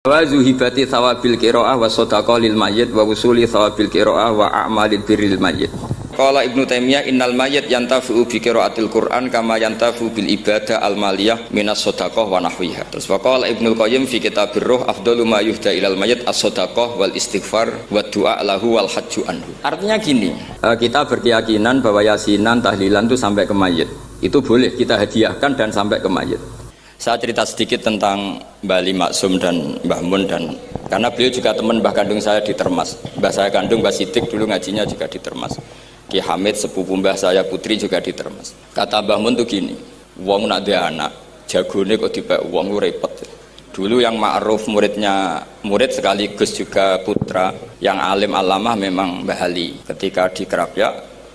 Wa zuhibati thawabil qiraah wa shadaqah lil mayyit wa wusuli thawabil qiraah wa a'malil birril mayyit. Qala Ibnu Taimiyah innal mayyit yantafi'u bi qiraatil Qur'an kama yantafi'u bil ibadah al maliyah minas shadaqah wa nahwiha. Terus qala Ibnu Qayyim fi Kitabir Ruh afdalu ma yuhda ilal mayyit as-shadaqah wal istighfar wa du'a lahu wal hajju anhu. Artinya gini, kita berkeyakinan bahwa yasinan tahlilan itu sampai ke mayit. Itu boleh kita hadiahkan dan sampai ke mayit. Saya cerita sedikit tentang Mbah Ali Maksum dan Mbah Mun, dan karena beliau juga teman Mbah kandung saya di Termas. Mbah saya kandung Mbah Sidik dulu ngajinya juga di Termas. Ki Hamid sepupu Mbah saya putri juga di Termas. Kata Mbah Mun tuh gini, wong nak dia anak jagone kok dipek wong lu repot. Dulu yang ma'ruf murid sekaligus juga putra yang alim alamah memang Mbah Ali ketika di Kerapyak,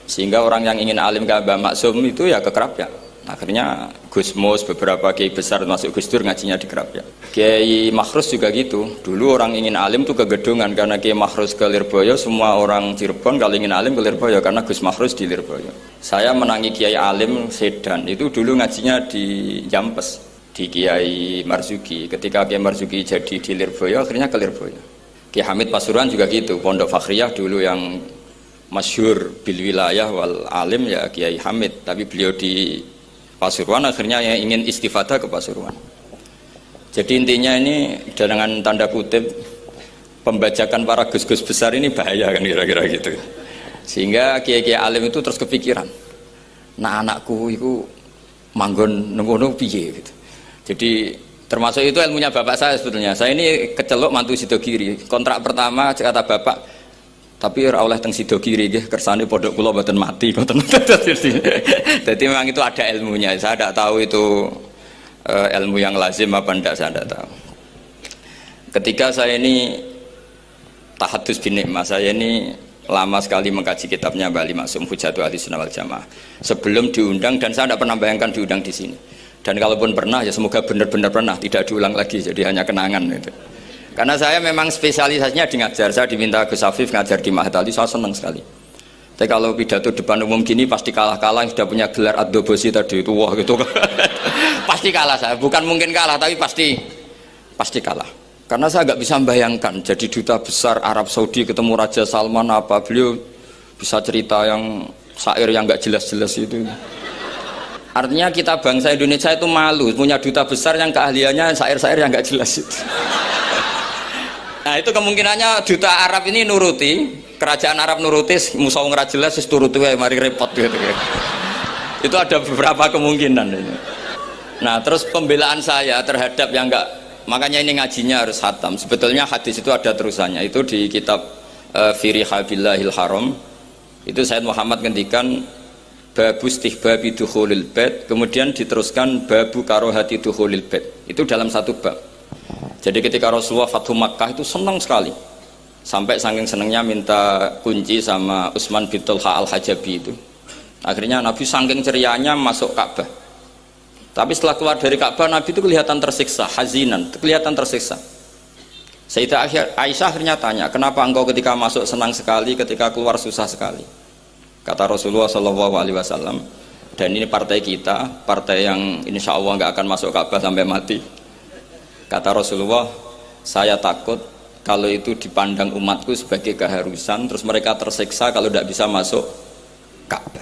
sehingga orang yang ingin alim ke Mbah Maksum itu ya ke Kerapyak. Akhirnya Gus Mus, beberapa kiai besar masuk Gus Dur ngajinya di Kerapyak. Kiai Makhrus juga gitu. Dulu orang ingin alim tuh ke Gedungan, karena Kiai Makhrus ke Lirboyo, semua orang Cirebon kalau ingin alim ke Lirboyo karena Gus Makhrus di Lirboyo. Saya menangi Kiai alim Sedan, itu dulu ngajinya di Jampes, di Kiai Marzuki. Ketika Kiai Marzuki jadi di Lirboyo, akhirnya ke Lirboyo. Kiai Hamid Pasuruan juga gitu, Pondok Fakhriyah dulu yang masyhur bil wilayah wal alim ya Kiai Hamid, tapi beliau di Pasuruan akhirnya yang ingin istifadah ke Pasuruan. Jadi intinya ini dengan tanda kutip pembajakan para gus-gus besar ini bahaya kan kira-kira gitu. Sehingga kiai-kiai alim itu terus kepikiran, nah anakku itu manggon nunggu piye gitu. Jadi termasuk itu ilmunya bapak saya sebetulnya. Saya ini kecelok mantu Sidogiri. Kontrak pertama kata bapak, tapi ora oleh teng Sidogiri nggih kersane pondok kula mboten mati ngoten. Jadi memang itu ada ilmunya. Saya tidak tahu itu ilmu yang lazim apa enggak, saya tidak tahu. Ketika saya ini tahadus bin nikmah, saya ini lama sekali mengkaji kitabnya Mbah Ali Maksum Hujatul Ahlussunnah wal Jamaah sebelum diundang, dan saya tidak pernah bayangkan diundang di sini. Dan kalaupun pernah ya semoga benar-benar pernah, tidak diulang lagi, jadi hanya kenangan itu. Karena saya memang spesialisasinya di ngajar. Saya diminta Gus Afif ngajar di Mahat Ali, saya senang sekali. Tapi kalau pidato depan umum gini pasti kalah-kalah, yang sudah punya gelar Ad-Dobosi tadi itu, wah gitu. Pasti kalah saya, bukan mungkin kalah, tapi pasti kalah. Karena saya nggak bisa membayangkan jadi duta besar Arab Saudi ketemu Raja Salman apa, beliau bisa cerita yang syair yang nggak jelas-jelas itu. Artinya kita bangsa Indonesia itu malu punya duta besar yang keahliannya syair-syair yang nggak jelas itu. Nah itu kemungkinannya duta Arab ini nuruti, kerajaan Arab nuruti, musuh ora jelas wis turuti wae mari repot gitu. Itu ada beberapa kemungkinan itu. Nah terus pembelaan saya terhadap yang enggak, makanya ini ngajinya harus khatam. Sebetulnya hadis itu ada terusannya, itu di kitab Fi Rihabillahil Haram. Itu Sayyid Muhammad ngendikan babu istihbabi dukhulil bait, kemudian diteruskan babu karohati dukhulil bait. Itu dalam satu bab. Jadi ketika Rasulullah Fathu Makkah itu senang sekali, sampai saking senangnya minta kunci sama Utsman bin Talha al-Hajabi itu. Akhirnya Nabi saking cerianya masuk Ka'bah. Tapi setelah keluar dari Ka'bah Nabi itu kelihatan tersiksa, hazinan, kelihatan tersiksa. Sayyidah Aisyah akhirnya tanya, kenapa engkau ketika masuk senang sekali, ketika keluar susah sekali? Kata Rasulullah SAW, dan ini partai kita, partai yang insya Allah nggak akan masuk Ka'bah sampai mati. Kata Rasulullah, saya takut kalau itu dipandang umatku sebagai keharusan, terus mereka tersiksa kalau tidak bisa masuk Ka'bah.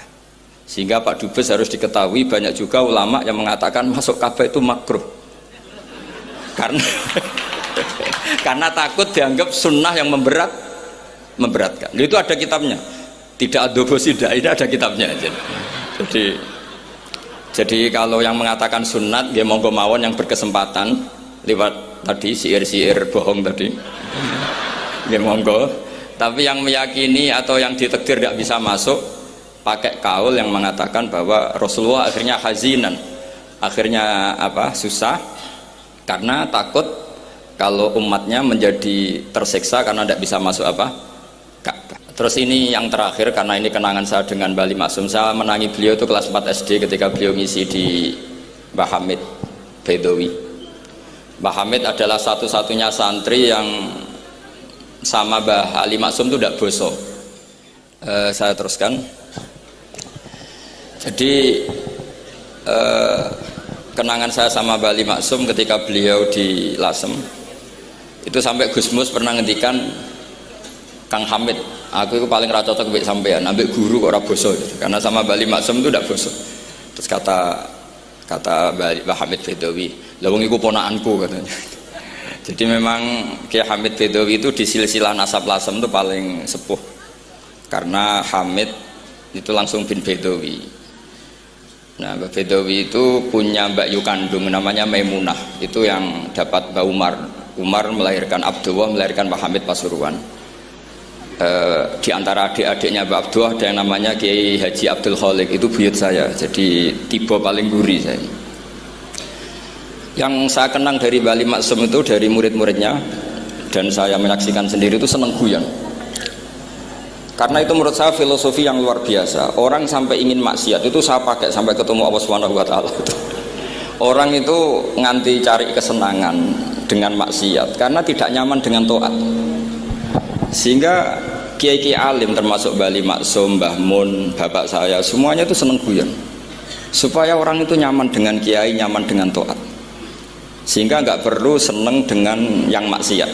Sehingga Pak Dubes harus diketahui, banyak juga ulama yang mengatakan masuk Ka'bah itu makruh. Karena takut dianggap sunnah yang memberatkan. Itu ada kitabnya. Tidak adobosi, ini ada kitabnya. Jadi kalau yang mengatakan sunat, dia monggo mawon yang berkesempatan lewat tadi siir-siir bohong tadi ya monggo, tapi yang meyakini atau yang ditakdir tidak bisa masuk pakai kaul yang mengatakan bahwa Rasulullah akhirnya hazinan, akhirnya susah karena takut kalau umatnya menjadi tersiksa karena tidak bisa masuk Ka'bah. Terus ini yang terakhir, karena ini kenangan saya dengan Mbah Ali Maksum. Saya menangi beliau itu kelas 4 SD ketika beliau ngisi di Mbah Hamid Bedowi. Mbah Hamid adalah satu-satunya santri yang sama Mbah Ali Maksum itu tidak bosok. Saya teruskan. Jadi kenangan saya sama Mbah Ali Maksum ketika beliau di Lasem Itu sampai Gus Mus pernah ngendikan, Kang Hamid, aku itu paling ra cocok mbek sampean, ambek guru kok ora boso gitu. Karena sama Bali Maksum itu ndak boso. Terus kata Mbak Hamid Bedawi, lha wong iku ponakanku katanya. Jadi memang Kiai Hamid Bedawi itu di silsilah nasab Lasem itu paling sepuh. Karena Hamid itu langsung bin Bedawi. Nah, Mbak Bedawi itu punya Mbak Yu kandung namanya Maimunah. Itu yang dapat Mbak Umar. Umar melahirkan Abdullah, melahirkan Pak Hamid Pasuruan. Di antara adik-adiknya Mbak Abdullah ada yang namanya Kiai Haji Abdul Khalik, itu buyut saya, jadi tipe paling guri saya. Yang saya kenang dari Bali Maksum itu dari murid-muridnya, dan saya menyaksikan sendiri itu seneng guyon. Karena itu menurut saya filosofi yang luar biasa. Orang sampai ingin maksiat itu saya pakai sampai ketemu Allah Subhanahu wa taala. Orang itu nganti cari kesenangan dengan maksiat karena tidak nyaman dengan taat. Sehingga kiai-kiai alim termasuk Bali Maksum, Mbah Mun, bapak saya semuanya itu seneng guyon. Supaya orang itu nyaman dengan kiai, nyaman dengan taat. Sehingga nggak perlu seneng dengan yang maksiat.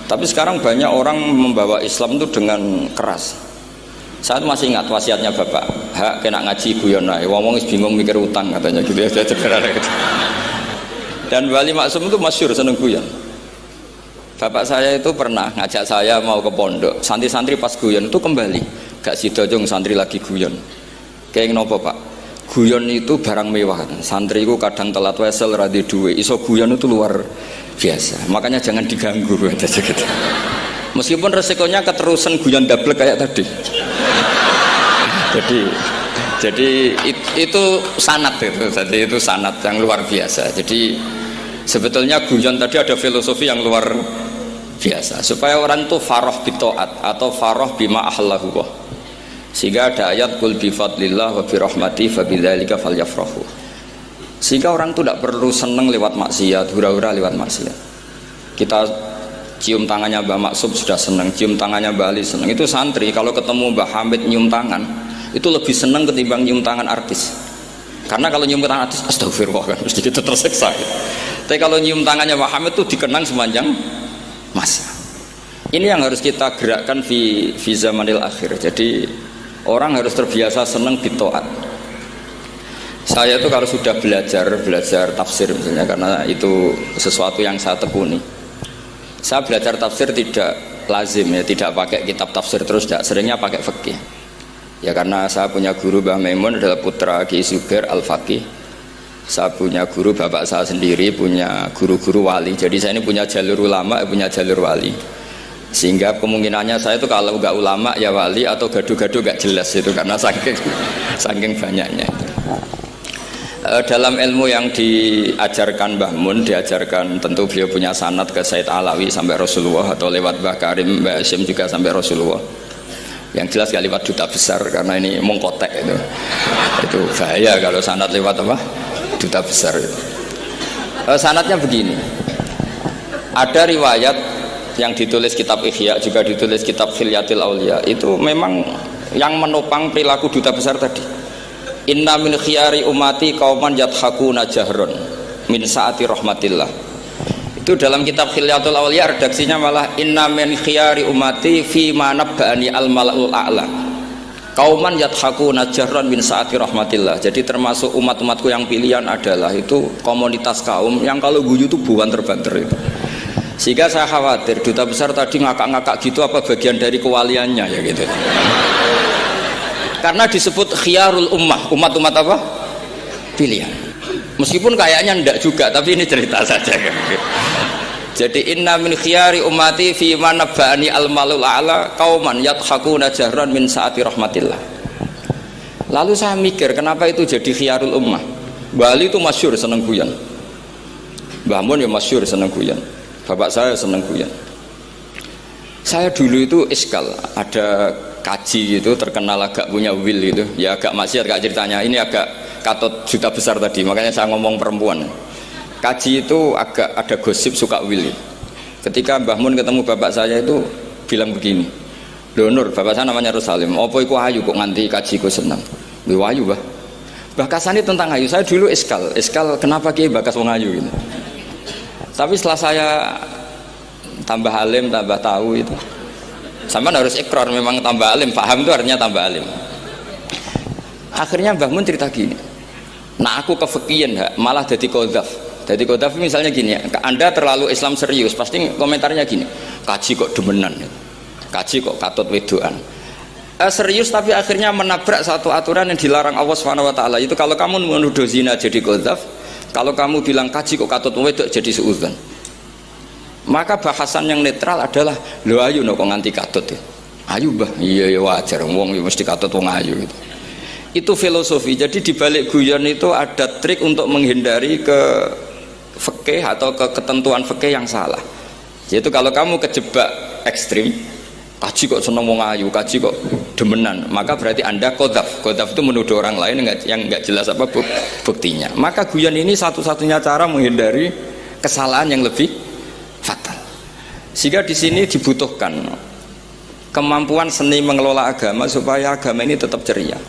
Tapi sekarang banyak orang membawa Islam itu dengan keras. Saya masih ingat wasiatnya bapak, hak kena ngaji guyon ae, wong bingung mikir utang katanya gitu ya, sederhana gitu. Dan Bali Maksum itu masyhur seneng guyon. Bapak saya itu pernah ngajak saya mau ke pondok, santri-santri pas guyon itu kembali, gak sidojong santri lagi guyon. Kayak nopo pak, guyon itu barang mewah. Santriku kadang telat wesel radhi duwe, iso guyon itu luar biasa. Makanya jangan diganggu aja gitu. Meskipun resikonya keterusan guyon double kayak tadi. Jadi itu sanad itu, jadi itu sanad yang luar biasa. Jadi sebetulnya guyon tadi ada filosofi yang luar biasa supaya orang itu faroh bitoat atau faroh bima ahlahu. Sehingga ada ayat qul bi fadlillah wa bi rahmati fa bidzalika falyafrahu. Sehingga orang itu tidak perlu seneng lewat maksiat, hura-hura lewat maksiat. Kita cium tangannya Mbah Maksum sudah seneng, cium tangannya Mbah Ali seneng. Itu santri kalau ketemu Mbah Hamid nyium tangan itu lebih seneng ketimbang nyium tangan artis. Karena kalau nyium tangan artis astagfirullah kan mesti kita tersiksa gitu. Tapi kalau nyium tangannya Mbah Hamid itu dikenang sepanjang masa. Ini yang harus kita gerakkan fi zamanil akhir. Jadi orang harus terbiasa seneng bitoat. Saya itu kalau sudah belajar tafsir misalnya, karena itu sesuatu yang saya tekuni. Saya belajar tafsir tidak lazim ya, tidak pakai kitab tafsir terus, tidak, seringnya pakai fikih. Ya karena saya punya guru Mbah Maimun adalah putra Ki Zubair Al-Faqih. Saya punya guru bapak saya sendiri, punya guru-guru wali. Jadi saya ini punya jalur ulama, punya jalur wali. Sehingga kemungkinannya saya itu kalau nggak ulama ya wali atau gaduh-gaduh nggak jelas itu karena saking banyaknya. Dalam ilmu yang diajarkan Mbah Mun, diajarkan tentu beliau punya sanad ke Said Alawi sampai Rasulullah atau lewat Mbah Karim, Mbah Hashim juga sampai Rasulullah. Yang jelas gak lewat duta besar karena ini mengkotek itu bahaya kalau sanad lewat apa duta besar itu. Sanadnya begini, ada riwayat yang ditulis kitab Ihya, juga ditulis kitab Khilyatil Aulia, itu memang yang menopang perilaku duta besar tadi. Inna min khiyari umati qauman yadhakuna jahron min saati rahmatillah. Itu dalam kitab Khilyatul Aulia redaksinya malah inna min khiyari umati fi ma nabba'ani al-mala'ul a'la qauman yadhakuna jahron min saati rahmatillah. Jadi termasuk umat-umatku yang pilihan adalah itu komunitas kaum yang kalau guyu itu bukan terbanter itu. Sehingga saya khawatir duta besar tadi ngakak-ngakak gitu apa bagian dari kewaliannya ya gitu. Karena disebut khiyarul ummah, umat-umat apa? Pilihan. Meskipun kayaknya enggak juga, tapi ini cerita saja kan. Jadi inna min khiyari ummati fi man nabba'ani al-malul a'la qauman yadhakuna jahran min saati rahmatillah. Lalu saya mikir kenapa itu jadi khiyarul ummah? Bali itu masyhur seneng guyon. Mbah Mun ya masyhur seneng guyon. Bapak saya seneng guyon. Saya dulu itu iskal, ada kaji gitu terkenal agak punya will gitu. Ya agak maksiat gak ceritanya. Ini agak katut juta besar tadi, makanya saya ngomong perempuan. Kaji itu agak ada gosip suka will. Ketika Mbah Mun ketemu bapak saya itu bilang begini, "Lho Nur, bapak saya namanya Rosalim. Apa iku ayu kok nganti kaji ku seneng?" "Lho ayu, Mbah." Bahasane tentang ayu. Saya dulu iskal kenapa Ki bakas wong ayu gitu. Tapi setelah saya tambah alim, tambah tahu itu. Sampean harus ikrar memang tambah alim, paham itu artinya tambah alim. Akhirnya Mbah Mun cerita gini, nah aku kefikian malah jadi qadzaf. Jadi qadzaf misalnya gini, Anda terlalu Islam serius, pasti komentarnya gini, kaji kok demenan, kaji kok katut wedoan. Serius tapi akhirnya menabrak satu aturan yang dilarang Allah SWT. Itu kalau kamu menuduh zina jadi qadzaf, kalau kamu bilang kaji kok katut wedok jadi suudzon. Maka bahasan yang netral adalah lo ayu no kok nganti katut ya. Ayu bah, iya ya wajar, wong mesti katut wong ayu gitu. Itu filosofi. Jadi di balik guyon itu ada trik untuk menghindari ke fikih atau ke ketentuan fikih yang salah. Yaitu kalau kamu kejebak ekstrim, kaji kok seneng wong ayu, kaji kok demenan, maka berarti Anda qadzaf. Qadzaf itu menuduh orang lain yang enggak jelas apa buktinya. Maka guyon ini satu-satunya cara menghindari kesalahan yang lebih fatal. Sehingga di sini dibutuhkan kemampuan seni mengelola agama supaya agama ini tetap ceria.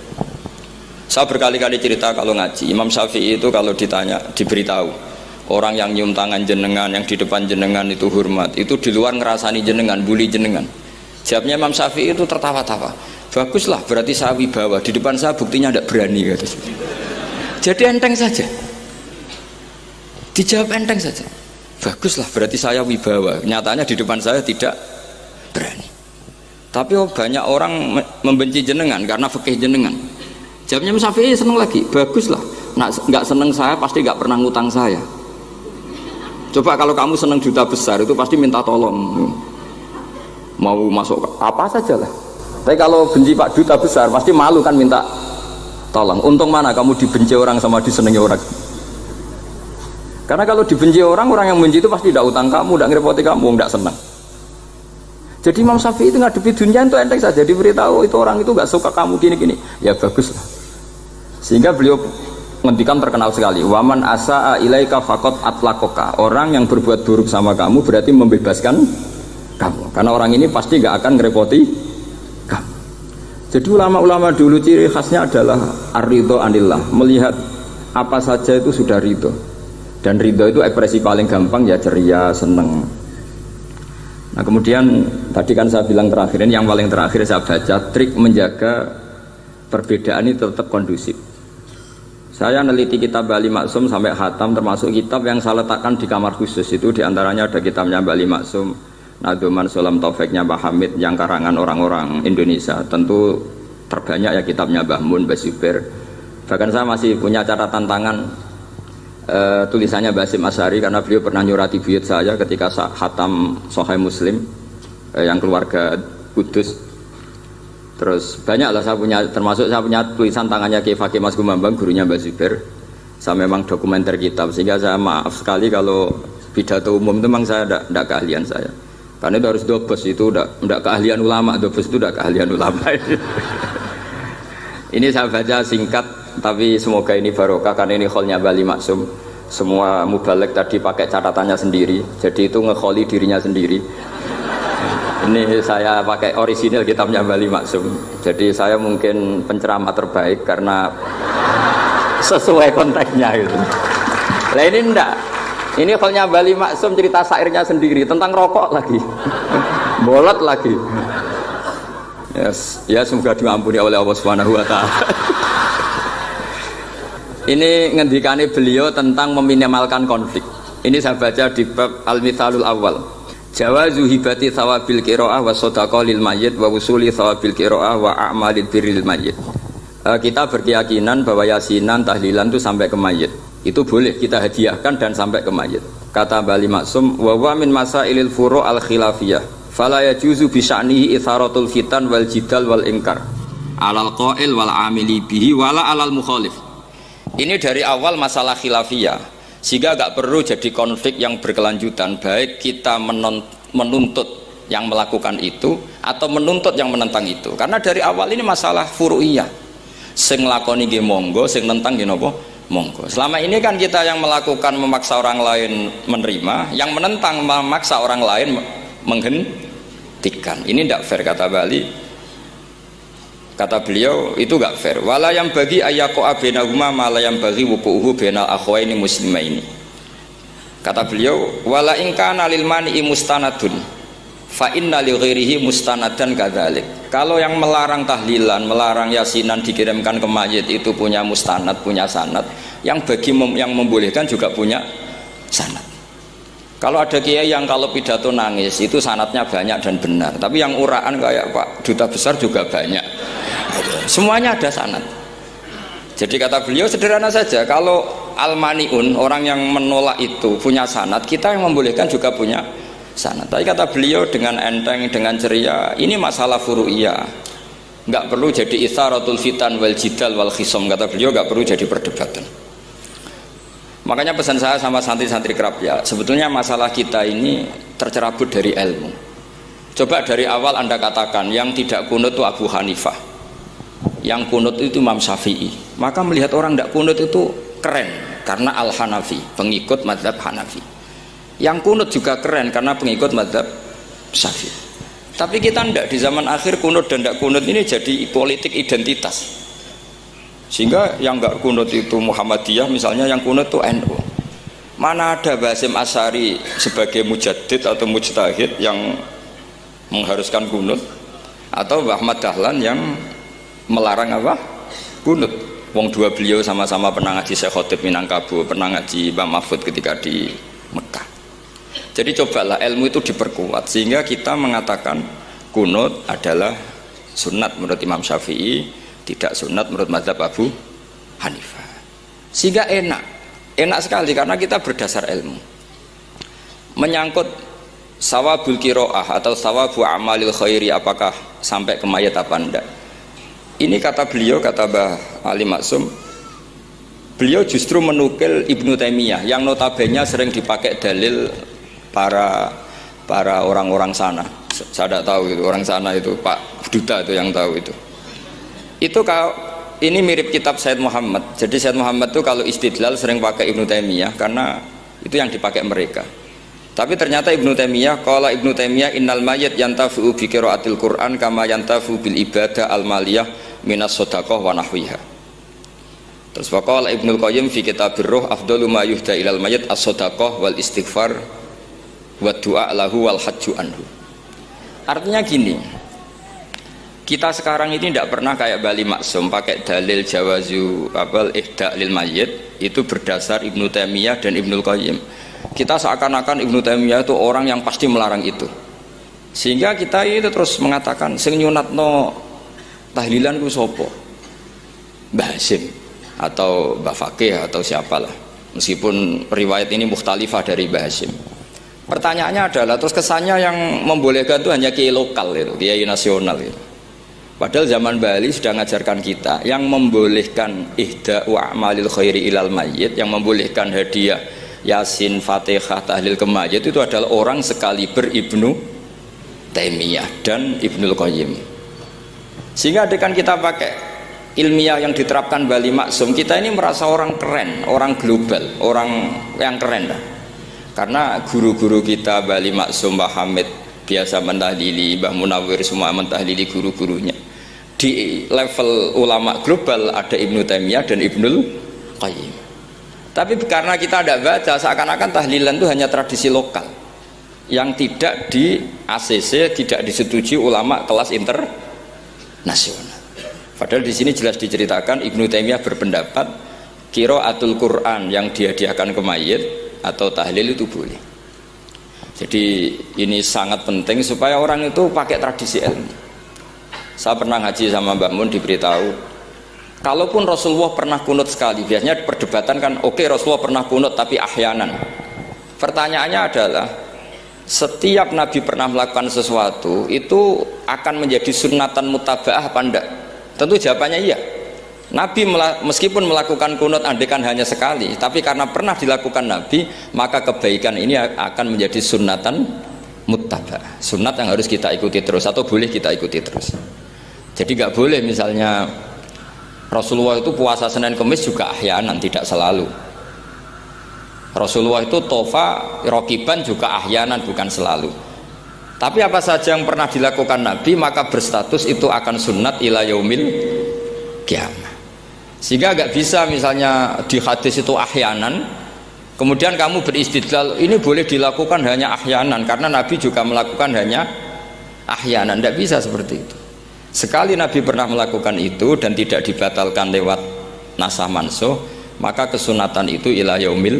Saya berkali-kali cerita kalau ngaji, Imam Syafi'i itu kalau ditanya, diberitahu orang yang nyium tangan jenengan, yang di depan jenengan itu hormat, itu di luar ngerasani jenengan, bully jenengan. Jawabnya Imam Syafi'i itu tertawa-tawa, baguslah berarti saya wibawa, di depan saya buktinya tidak berani kata. Jadi enteng saja, dijawab enteng saja, baguslah berarti saya wibawa, nyatanya di depan saya tidak berani. Tapi banyak orang membenci jenengan karena fikih jenengan. Jawabnya Imam Syafi'i seneng lagi, baguslah, nggak seneng saya pasti nggak pernah ngutang saya. Coba kalau kamu seneng juta besar itu pasti minta tolong, mau masuk apa saja lah. Tapi kalau benci Pak duta besar pasti malu kan minta tolong. Untung mana kamu dibenci orang sama disenangi orang. Karena kalau dibenci orang yang benci itu pasti tidak utang kamu, tidak ngerepoti kamu, tidak senang. Jadi Imam Syafi'i itu ngadepi dunia itu enteng saja, diberitahu itu orang itu nggak suka kamu gini-gini, ya bagus lah. Sehingga beliau ngendikan terkenal sekali, waman asaa ilaika faqat atlaqaka, orang yang berbuat buruk sama kamu berarti membebaskan kamu, karena orang ini pasti nggak akan ngerepoti kamu. Jadi ulama-ulama dulu ciri khasnya adalah ar-ridho anillah, melihat apa saja itu sudah ridho, dan ridho itu ekspresi paling gampang ya ceria, seneng. Nah kemudian tadi kan saya bilang terakhir, ini yang paling terakhir saya baca, trik menjaga perbedaan ini tetap kondusif. Saya neliti kitab Bali Maksum sampai khatam, termasuk kitab yang saya letakkan di kamar khusus itu, diantaranya ada kitabnya Bali Maksum, Nadoman Sulam Taufiknya Mbah Hamid yang karangan orang-orang Indonesia. Tentu terbanyak ya kitabnya Mbah Mun, Mbah Zubair. Bahkan saya masih punya catatan tangan tulisannya Basim Asyari, karena beliau pernah nyurati buyut saya ketika khatam Sahih Muslim yang keluarga Kudus. Terus banyak lah saya punya, termasuk saya punya tulisan tangannya Kiai Fakih Mas Gumambang, gurunya Mbah Zubair. Saya memang dokumenter kitab, sehingga saya maaf sekali kalau pidato umum itu memang saya tidak keahlian saya. Karena itu harus dobes, itu tidak keahlian ulama, dobes itu tidak keahlian ulama. Ini saya baca singkat, tapi semoga ini barokah, karena ini kholnya Bali Maksum. Semua mubalek tadi pakai catatannya sendiri, jadi itu ngekholi dirinya sendiri. Ini saya pakai orisinil kitabnya Bali Maksum. Jadi saya mungkin penceramah terbaik karena sesuai konteksnya gitu. Nah ini enggak. Ini kholnya Bali Maksum, cerita syairnya sendiri tentang rokok lagi. Bolot lagi. Yes, ya semoga diampuni oleh Allah Subhanahu wa taala. Ini ngendikane beliau tentang meminimalkan konflik. Ini saya baca di bab Al-Mithalul Awal. Jawazu hibati thawabil qiraah wa shadaqah lil mayyit wa wusuli thawabil qiraah wa a'malid birril mayyit. Kita berkeyakinan bahwa yasinan, tahlilan itu sampai ke mayit. Itu boleh kita hadiahkan dan sampai ke mayit. Kata Bali Maksum, wa wa min masailil furu' al khilafiyah. Fala yajuzu bi sya'nihi itharatul fitan wal jidal wal inkar. Alal qail wal amili bihi wala alal mukhalif. Ini dari awal masalah khilafiyah. Sehingga gak perlu jadi konflik yang berkelanjutan, baik kita menuntut yang melakukan itu atau menuntut yang menentang itu. Karena dari awal ini masalah furu'iyah. Sing nglakoni nggih monggo, sing nentang nggih napa? Monggo. Selama ini kan kita yang melakukan memaksa orang lain menerima, yang menentang memaksa orang lain menghentikan. Ini tidak fair kata Bali. Kata beliau itu gak fair. Wala yang bagi ayyaqa bainahuma ma la yang bagi wuquhu bainal akhwaini muslimaini. Kata beliau, wala in kana lil mani'i mustanadun fa inna li ghairihi mustanadan kadzalik. Kalau yang melarang tahlilan, melarang yasinan dikirimkan ke mayit itu punya mustanad, punya sanad, yang bagi yang membolehkan juga punya sanad. Kalau ada kiai yang kalau pidato nangis itu sanadnya banyak dan benar, tapi yang uraan kayak Pak Duta Besar juga banyak. Semuanya ada sanad. Jadi kata beliau sederhana saja, kalau al-mani'un, orang yang menolak itu punya sanad, kita yang membolehkan juga punya sanad. Tapi kata beliau dengan enteng, dengan ceria, ini masalah furu'iyah, nggak perlu jadi itsaratul fitan wal jidal wal khisam. Kata beliau nggak perlu jadi perdebatan. Makanya pesan saya sama santri-santri kerap ya, sebetulnya masalah kita ini tercerabut dari ilmu. Coba dari awal Anda katakan yang tidak kunut itu Abu Hanifah, yang kunut itu Imam Syafi'i, maka melihat orang tidak kunut itu keren karena Al-Hanafi, pengikut mazhab Hanafi. Yang kunut juga keren karena pengikut mazhab Syafi'i. Tapi kita tidak, di zaman akhir kunut dan tidak kunut ini jadi politik identitas. Sehingga yang nggak kunut itu Muhammadiyah misalnya, yang kunut itu NU. Mana ada Basim Asy'ari sebagai mujaddid atau mujtahid yang mengharuskan kunut, atau Ahmad Dahlan yang melarang apa? Kunut. Wong dua beliau sama-sama pernah ngaji Syekh Khotib Minangkabau, pernah ngaji Mbah Mahfud ketika di Mekah. Jadi cobalah ilmu itu diperkuat sehingga kita mengatakan kunut adalah sunat menurut Imam Syafi'i, tidak sunat menurut mazhab Abu Hanifah. Sehingga enak sekali karena kita berdasar ilmu. Menyangkut sawabul qiraah atau sawabu amalil khairi, apakah sampai ke mayat apa enggak? Ini kata beliau, kata Mbah Ali Maksum, beliau justru menukil Ibnu Taimiyah yang notabene sering dipakai dalil para orang-orang sana. Saya tidak tahu itu orang sana, itu Pak Duta itu yang tahu itu. Itu kalau ini mirip kitab Said Muhammad. Jadi Said Muhammad itu kalau istidlal sering pakai Ibnu Taimiyah karena itu yang dipakai mereka. Tapi ternyata Ibnu Taimiyah, qala Ibnu Taimiyah innal mayyit yantafi'u bi qiraatil Qur'an kama yantafi'u bil ibadah al maliyah minas shadaqah wa nahwiha. Terus waqala Ibnu Qayyim fi kitabir ruh afdalu ma yuhda ilal mayyit as-shadaqah wal istighfar wa du'a lahu wal hajju anhu. Artinya gini, kita sekarang ini tidak pernah kayak Bali Maksum pakai dalil jawazu abal ihda lil mayyit itu berdasar Ibnu Taimiyah dan Ibnu Qayyim. Kita seakan-akan Ibnu Taimiyah itu orang yang pasti melarang itu, sehingga kita itu terus mengatakan sing nyunatno tahlilan ku sapa? Mbah Hasim atau Mbah Fakih atau siapalah, meskipun riwayat ini mukhtalifah dari Mbah Hasim. Pertanyaannya adalah terus kesannya yang membolehkan itu hanya kiai lokal itu, kiai nasional itu. Padahal zaman Bali sudah mengajarkan kita yang membolehkan ihda wa amalil khairi ilal mayyit, yang membolehkan hadiah Yasin, Fatihah, tahlil ke mayit itu adalah orang sekaliber Ibnu Taimiyah dan Ibnul Qayyim. Sehingga dengan kita pakai ilmiah yang diterapkan Bali Maksum, kita ini merasa orang keren, orang global, orang yang keren lah. Karena guru-guru kita Bali Maksum, Mbah Hamid biasa mentahlili, Mbah Munawir semua mentahlili guru-gurunya. Di level ulama global ada Ibnu Taimiyah dan Ibnul Qayyim. Tapi karena kita tidak baca, seakan-akan tahlilan itu hanya tradisi lokal yang tidak di ACC, tidak disetujui ulama kelas internasional. Padahal di sini jelas diceritakan Ibnu Taimiyah berpendapat qiraatul Quran yang dihadiahkan ke mayit atau tahlil itu boleh. Jadi ini sangat penting supaya orang itu pakai tradisi ilmu. Saya pernah ngaji sama Mbak Mun, diberitahu kalaupun Rasulullah pernah kunut sekali, biasanya perdebatan kan, oke, Rasulullah pernah kunut tapi ahyanan. Pertanyaannya adalah setiap Nabi pernah melakukan sesuatu itu akan menjadi sunnatan mutaba'ah apa enggak? Tentu jawabannya iya. Nabi meskipun melakukan kunut andekan hanya sekali, tapi karena pernah dilakukan Nabi, maka kebaikan ini akan menjadi sunnatan mutaba'ah, sunnat yang harus kita ikuti terus atau boleh kita ikuti terus. Jadi nggak boleh misalnya Rasulullah itu puasa Senin Kemis juga ahyanan, tidak selalu. Rasulullah itu tofa rokiban juga ahyanan, bukan selalu. Tapi apa saja yang pernah dilakukan Nabi maka berstatus itu akan sunnat ila yaumil qiyamah. Sehingga agak bisa misalnya di hadis itu ahyanan, Kemudian kamu beristidlal, ini boleh dilakukan hanya ahyanan karena Nabi juga melakukan hanya ahyanan. Tidak bisa seperti itu. Sekali Nabi pernah melakukan itu dan tidak dibatalkan lewat nasah mansuh, maka kesunatan itu ila yaumil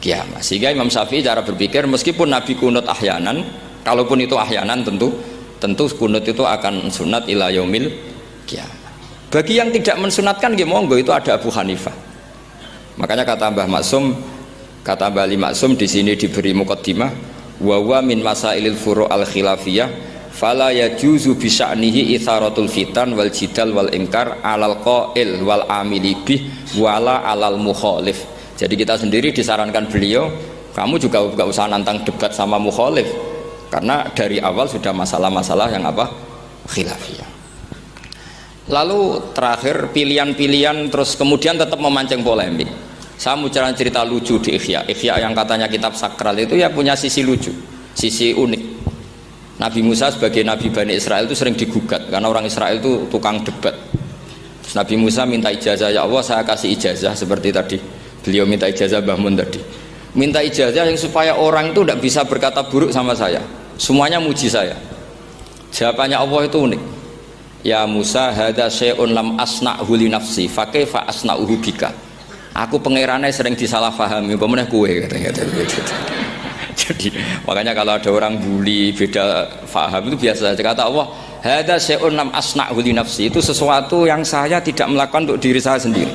qiyamah. Sehingga Imam Syafi'i cara berpikir, meskipun Nabi kunut ahyanan, kalaupun itu ahyanan tentu kunut itu akan sunat ila yaumil qiyamah. Bagi yang tidak mensunatkan monggo, itu ada Abu Hanifah. Makanya kata Mbah Maksum, kata Mbah Ali Maksum di sini diberi muqaddimah, wa wa min masailil furu' al khilafiyah fala yajuzu bi sya'nihi itharatul fitan wal jidal wal ingkar alal qail wal amili bih wala alal mukhalif. Jadi kita sendiri disarankan beliau, kamu juga enggak usah nantang debat sama mukhalif karena dari awal sudah masalah-masalah yang apa? Khilafiyah. Lalu terakhir pilihan-pilihan terus kemudian tetap memancing polemik. Saya mau cerita lucu di Ihya yang katanya kitab sakral itu ya punya sisi lucu, sisi unik. Nabi Musa sebagai Nabi Bani Israel itu sering digugat karena orang Israel itu tukang debat. Terus Nabi Musa minta ijazah, ya Allah saya kasih ijazah seperti tadi beliau minta ijazah Mbah Mun tadi, minta ijazah yang supaya orang itu tidak bisa berkata buruk sama saya, semuanya muji saya. Jawabannya Allah itu unik, ya Musa hadza syai'un lam asna'hu li nafsi fa kaifa asna'uhu bika. Aku pangerannya sering disalahpahami, pemenah kue katanya. Jadi makanya kalau ada orang bully beda faham itu biasa saja. Kata Allah, hadza syai'un lam asna'hu li nafsi, itu sesuatu yang saya tidak melakukan untuk diri saya sendiri.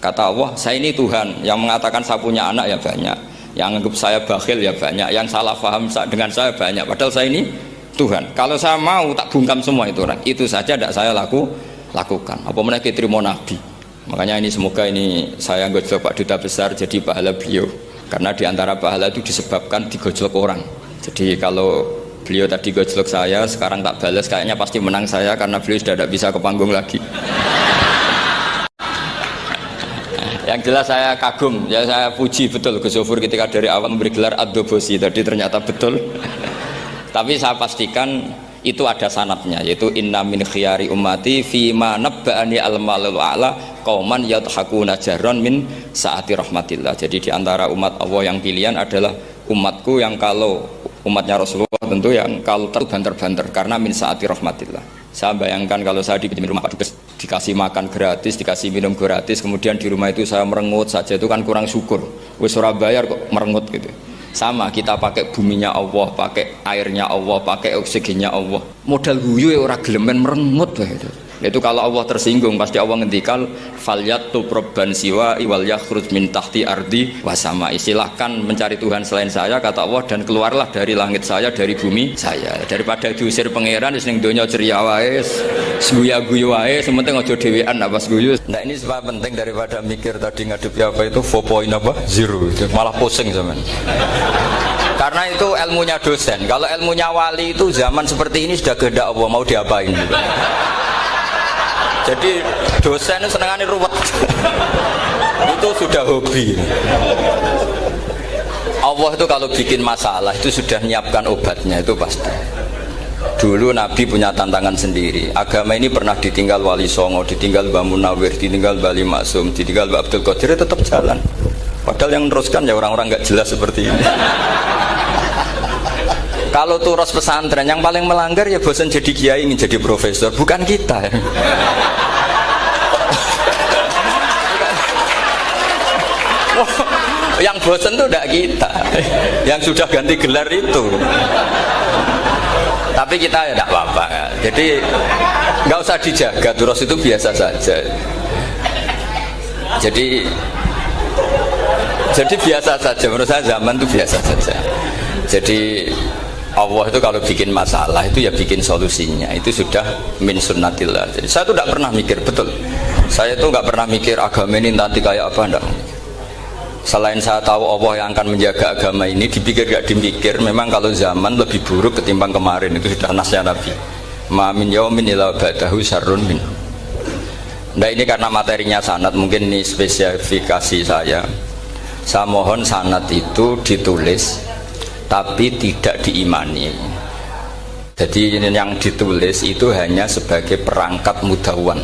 Kata Allah, saya ini Tuhan yang mengatakan saya punya anak ya banyak, yang anggap saya bakhil ya banyak, yang salah paham dengan saya banyak, padahal saya ini Tuhan. Kalau saya mau tak bungkam semua itu orang, itu saja tidak saya lakukan. Apa mereka terima Nabi? Makanya ini semoga ini saya gojlok Pak Duta Besar jadi pahala beliau, karena diantara pahala itu disebabkan digojlok orang. Jadi kalau beliau tadi gojlok saya, sekarang tak balas, kayaknya pasti menang saya karena beliau sudah tidak bisa ke panggung lagi. Yang jelas saya kagum, ya saya puji betul Gus Zofur ketika dari awal memberi gelar Ad-Dobosi tadi ternyata betul. Tapi saya pastikan itu ada sanadnya, yaitu inna min khiyari ummati fima nabba'ani al-malul a'la qauman yadhakuna jarran min saati rahmatillah. Jadi diantara umat Allah yang pilihan adalah umatku yang kalau umatnya Rasulullah tentu yang kalau terbanter-banter karena min saati rahmatillah. Saya bayangkan kalau saya di rumah Pak Dubes dikasih makan gratis, dikasih minum gratis, kemudian di rumah itu saya merengut saja, itu kan kurang syukur. Wis ora bayar kok merengut gitu. Sama kita pakai buminya Allah, pakai airnya Allah, pakai oksigennya Allah. Modal guyu ya ora gelemen merengut lah itu. Itu kalau Allah tersinggung pasti Allah ngendikal falyatu robban siwa iwal yakhruj min tahti ardi wasama. Silahkan mencari Tuhan selain saya kata Allah dan keluarlah dari langit saya, dari bumi saya. Daripada diusir pangeran wis ning donya ceria wae, guyu wae, sementing aja dhewean apa guyu. Nah ini sebab penting daripada mikir tadi ngadepi apa itu 4.0 malah pusing zaman. Karena itu ilmunya dosen. Kalau ilmunya wali itu zaman seperti ini sudah kehendak Allah mau diapain gitu. Jadi dosen itu senengannya ruwet. Itu sudah hobi. Allah itu kalau bikin masalah itu sudah menyiapkan obatnya, itu pasti. Dulu Nabi punya tantangan sendiri. Agama ini pernah ditinggal Wali Songo, ditinggal Mbah Munawir, ditinggal Mbah Ali Maksum, ditinggal Mbah Abdul Qadir, tetap jalan. Padahal yang meneruskan ya orang-orang nggak jelas seperti ini. Kalau turus pesantren yang paling melanggar ya bosan jadi kiai ingin jadi profesor, bukan kita. Yang bosan itu tidak kita, yang sudah ganti gelar itu. Tapi kita ya tidak apa-apa. Jadi nggak usah dijaga, turus itu biasa saja. Jadi biasa saja, menurut saya zaman itu biasa saja. Jadi Allah itu kalau bikin masalah itu ya bikin solusinya, itu sudah min sunnatillah. Jadi saya itu tidak pernah mikir, betul, saya itu nggak pernah mikir agama ini nanti kayak apa, enggak. Selain saya tahu Allah yang akan menjaga agama ini, dipikir gak dipikir, memang kalau zaman lebih buruk ketimbang kemarin, itu sudah nasnya Nabi. Ma min yaumin illa ba'dahu syarrun min. Nah ini karena materinya sanad, mungkin ini spesifikasi saya. Saya mohon sanad itu ditulis tapi tidak diimani. Jadi yang ditulis itu hanya sebagai perangkat mudawwan.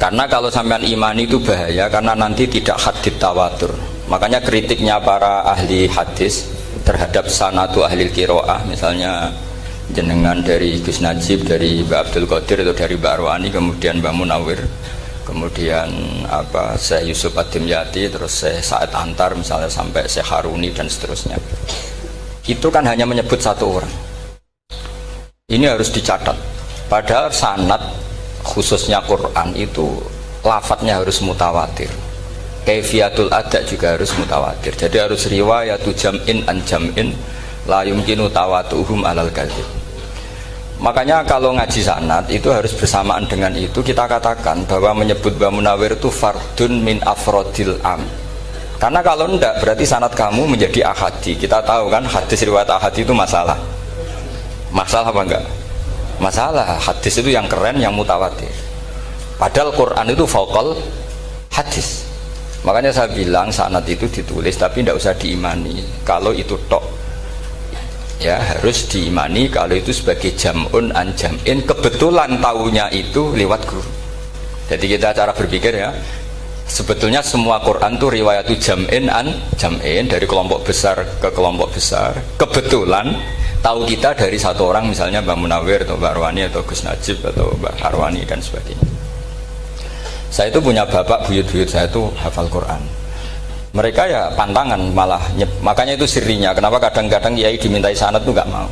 Karena kalau sampean imani itu bahaya, karena nanti tidak hadits tawatur. Makanya kritiknya para ahli hadis terhadap sanadu ahli qiraah, misalnya jenengan dari Gus Najib, dari Mbak Abdul Qadir atau dari Mbak Arwani, kemudian Mbak Munawir, kemudian Syekh Yusuf Ad-Dimyati, terus Syekh Sa'id Antar misalnya, sampai Syekh Haruni dan seterusnya. Itu kan hanya menyebut satu orang. Ini harus dicatat. Padahal sanad khususnya Quran itu lafadznya harus mutawatir. Kaifiyatul ada juga harus mutawatir. Jadi harus riwayatu jam'in an jam'in la yumkinu tawatuhum alal kadzib. Makanya kalau ngaji sanad itu harus bersamaan dengan itu kita katakan bahwa menyebut Mbah Munawir itu fardun min afrodil am. Karena kalau enggak berarti sanad kamu menjadi ahadi. Kita tahu kan hadis riwayat ahadi itu masalah. Masalah apa enggak? Masalah. Hadis itu yang keren, yang mutawatir. Padahal Quran itu fauqal hadis. Makanya saya bilang sanad itu ditulis tapi tidak usah diimani. Kalau itu tok, ya harus diimani kalau itu sebagai jam'un an jam'in, kebetulan taunya itu lewat guru. Jadi kita cara berpikir ya, sebetulnya semua Quran itu riwayatu jam'in an jam'in, dari kelompok besar ke kelompok besar. Kebetulan tahu kita dari satu orang, misalnya Mbak Munawir atau Mbak Arwani atau Gus Najib atau Mbak Arwani dan sebagainya. Saya itu punya bapak, buyut-buyut saya itu hafal Quran. Mereka ya pantangan malah, makanya itu sirinya. Kenapa kadang-kadang kiai dimintai sanad tuh nggak mau.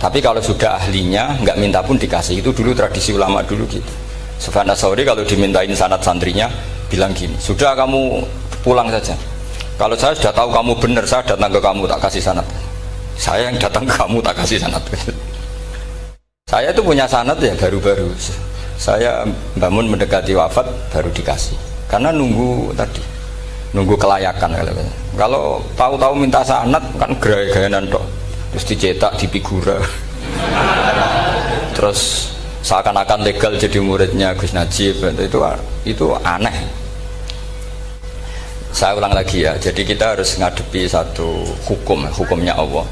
Tapi kalau sudah ahlinya nggak minta pun dikasih. Itu dulu tradisi ulama dulu gitu. Sufyan Ats-Tsauri kalau dimintain sanad santrinya bilang gini, sudah kamu pulang saja. Kalau saya sudah tahu kamu benar, saya datang ke kamu tak kasih sanad. Saya yang datang ke kamu tak kasih sanad. Saya itu punya sanad ya baru-baru. Saya bangun mendekati wafat baru dikasih. Karena nunggu tadi, nunggu kelayakan. Kalau tahu-tahu minta sanad kan gaya-gayanan tok, terus dicetak di figura, terus seakan-akan legal jadi muridnya Gus Najib. Itu aneh. Saya ulang lagi ya, jadi kita harus ngadepi satu hukumnya Allah.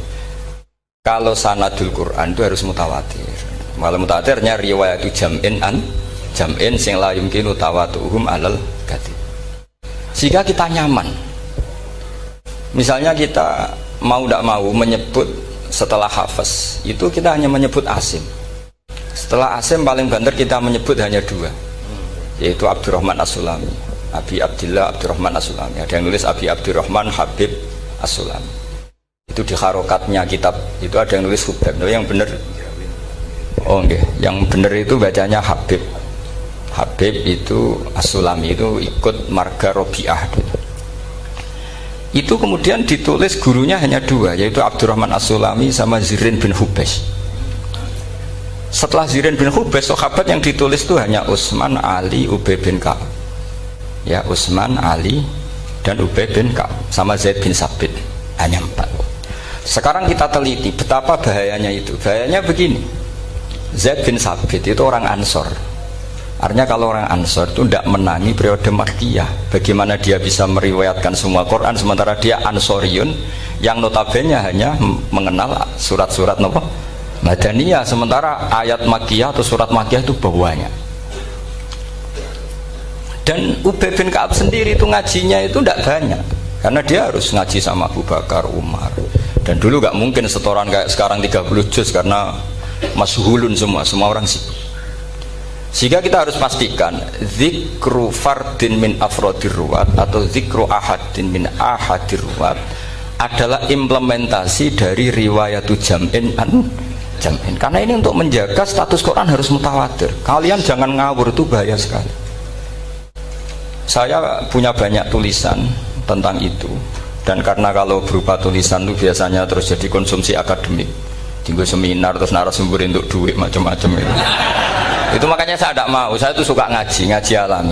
Kalau sanadul Quran itu harus mutawatir. Malah mutawatirnya riwayatu jam'in an jam'in sing la yumkinu tawatuhum alal kadzib. Sehingga kita nyaman. Misalnya kita mau tidak mau menyebut setelah hafaz, itu kita hanya menyebut asim. Setelah asim paling banter kita menyebut hanya dua, yaitu Abdurrahman As-Sulami, Abi Abdillah Abdurrahman As-Sulami. Ada yang nulis Abi Abdurrahman Habib As-Sulami. Itu di harokatnya kitab itu ada yang nulis Hubab. Yang benar, oh enggak, yang benar itu bacanya Habib. Habib itu As-Sulami itu ikut marga Robi'ah. Itu kemudian ditulis gurunya hanya dua, yaitu Abdurrahman As-Sulami sama Zirin bin Hubes. Setelah Zirin bin Hubes, sahabat yang ditulis itu hanya Utsman, Ali, Ubay bin Ka'ab. Ya, Utsman, Ali dan Ubay bin Ka'ab sama Zaid bin Sabit, hanya 4. Sekarang kita teliti betapa bahayanya itu. Bahayanya begini, Zaid bin Sabit itu orang Ansor. Artinya kalau orang Ansor itu tidak menangi periode Makkiyah. Bagaimana dia bisa meriwayatkan semua Quran sementara dia Ansoriun yang notabene hanya mengenal surat-surat Madaniyah, sementara ayat Makkiyah atau surat Makkiyah itu bawahnya. Dan Ubay bin Ka'ab sendiri itu ngajinya itu tidak banyak, karena dia harus ngaji sama Abu Bakar, Umar. Dan dulu nggak mungkin setoran kayak sekarang 30 juz karena masyhulun semua orang sibuk. Sehingga kita harus pastikan zikru fardin min afrodir ruwat atau zikru ahadin min ahadir ruwat adalah implementasi dari riwayatu jam'in an jam'in. Karena ini untuk menjaga status Quran harus mutawatir. Kalian jangan ngawur, itu bahaya sekali. Saya punya banyak tulisan tentang itu, dan karena kalau berupa tulisan itu biasanya terus jadi konsumsi akademik, tinggal seminar terus narasumber untuk duit macam-macam itu makanya saya tidak mau. Saya itu suka ngaji alami,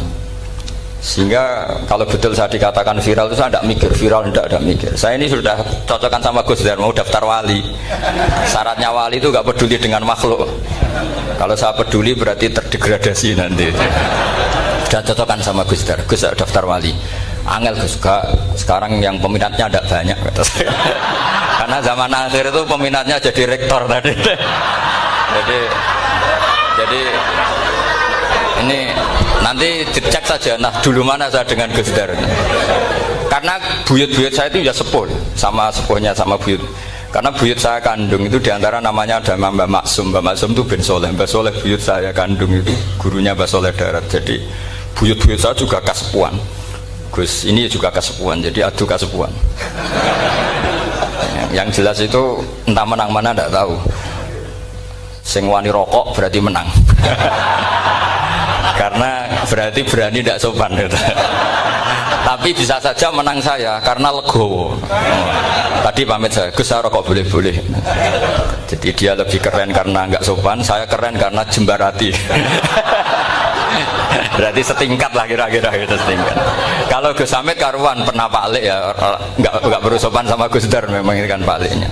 sehingga kalau betul saya dikatakan viral itu saya tidak mikir viral, tidak mikir. Saya ini sudah cocokkan sama Gus Dar, mau daftar wali. Syaratnya wali itu nggak peduli dengan makhluk. Kalau saya peduli berarti terdegradasi nanti. Sudah cocokkan sama Gus Dar, Gus daftar wali. Angel Gus, sekarang yang peminatnya tidak banyak kata saya. Karena zaman akhir itu peminatnya jadi rektor tadi. Jadi ini Nanti dicek saja. Nah, dulu mana saya dengan Gus Dar. Karena buyut-buyut saya itu ya sepuh, sama sepuhnya sama buyut. Karena buyut saya kandung itu diantara namanya ada Mbak Maksum. Mbak Maksum itu bin Soleh. Mbak Soleh buyut saya kandung itu gurunya Mbak Soleh Darat. Jadi buyut-buyut saya juga kasepuan. Gus ini juga kasepuan. Jadi adu kasepuan. Yang jelas itu entah menang mana tidak tahu. Sing wani rokok berarti menang. Karena berarti berani tidak sopan gitu. Tapi bisa saja menang saya karena legowo. Tadi pamit saya, Gus saya rokok boleh-boleh. Jadi dia lebih keren karena nggak sopan, saya keren karena jembarati. Berarti setingkat lah kira-kira gitu, setingkat. Kalau Gus Hamid karuan pernah Pak Alik ya, nggak perlu sopan sama Gus Dar, memang ini kan Pak Aliknya.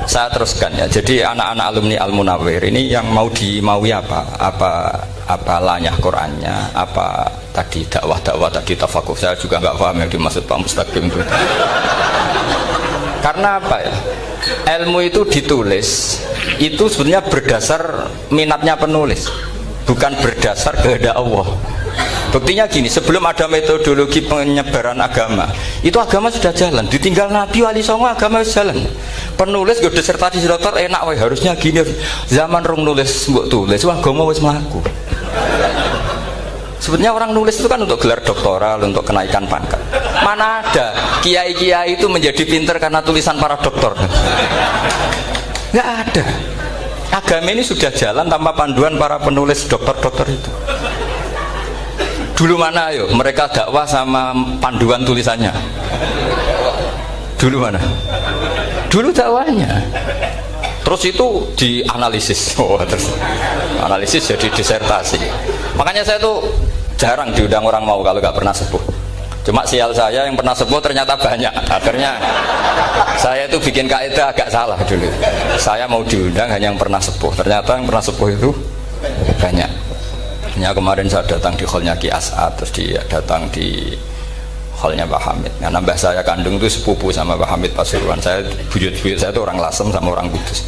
Saya teruskan ya. Jadi anak-anak alumni Al Munawwir ini yang maui apa lanyah Qurannya, apa tadi dakwah tadi tafakuh, saya juga nggak paham yang dimaksud Pak Mustaqim itu. Karena apa ya? Ilmu itu ditulis itu sebenarnya berdasar minatnya penulis, bukan berdasar kehendak Allah. Buktinya gini, sebelum ada metodologi penyebaran agama, itu agama sudah jalan. Ditinggal Nabi Wali Songo agama sudah jalan. Penulis gue disertasi dokter enak, wah harusnya gini. Zaman rong nulis mbok tulis, wah agama wis mlaku. Sebetulnya orang nulis itu kan untuk gelar doktoral, untuk kenaikan pangkat. Mana ada kiai-kiai itu menjadi pinter karena tulisan para doktor? Nggak ada. Agama ini sudah jalan tanpa panduan para penulis dokter-dokter itu. Dulu mana ayo mereka dakwah sama panduan tulisannya? Dulu mana? Dulu dakwahnya. Terus itu dianalisis. Oh, terus analisis jadi disertasi. Makanya saya tuh jarang diundang orang mau kalau nggak pernah sepuh. Cuma sial saya yang pernah sepuh ternyata banyak. Akhirnya saya itu bikin kaidah agak salah dulu. Saya mau diundang hanya yang pernah sepuh. Ternyata yang pernah sepuh itu banyak. Ya, kemarin saya datang di hallnya Ki As'ad, terus dia datang di hallnya Pak Hamid. Karena mbah saya kandung itu sepupu sama Pak Hamid Pasuruan. Saya buyut-buyut saya itu orang Lasem sama orang Kudus.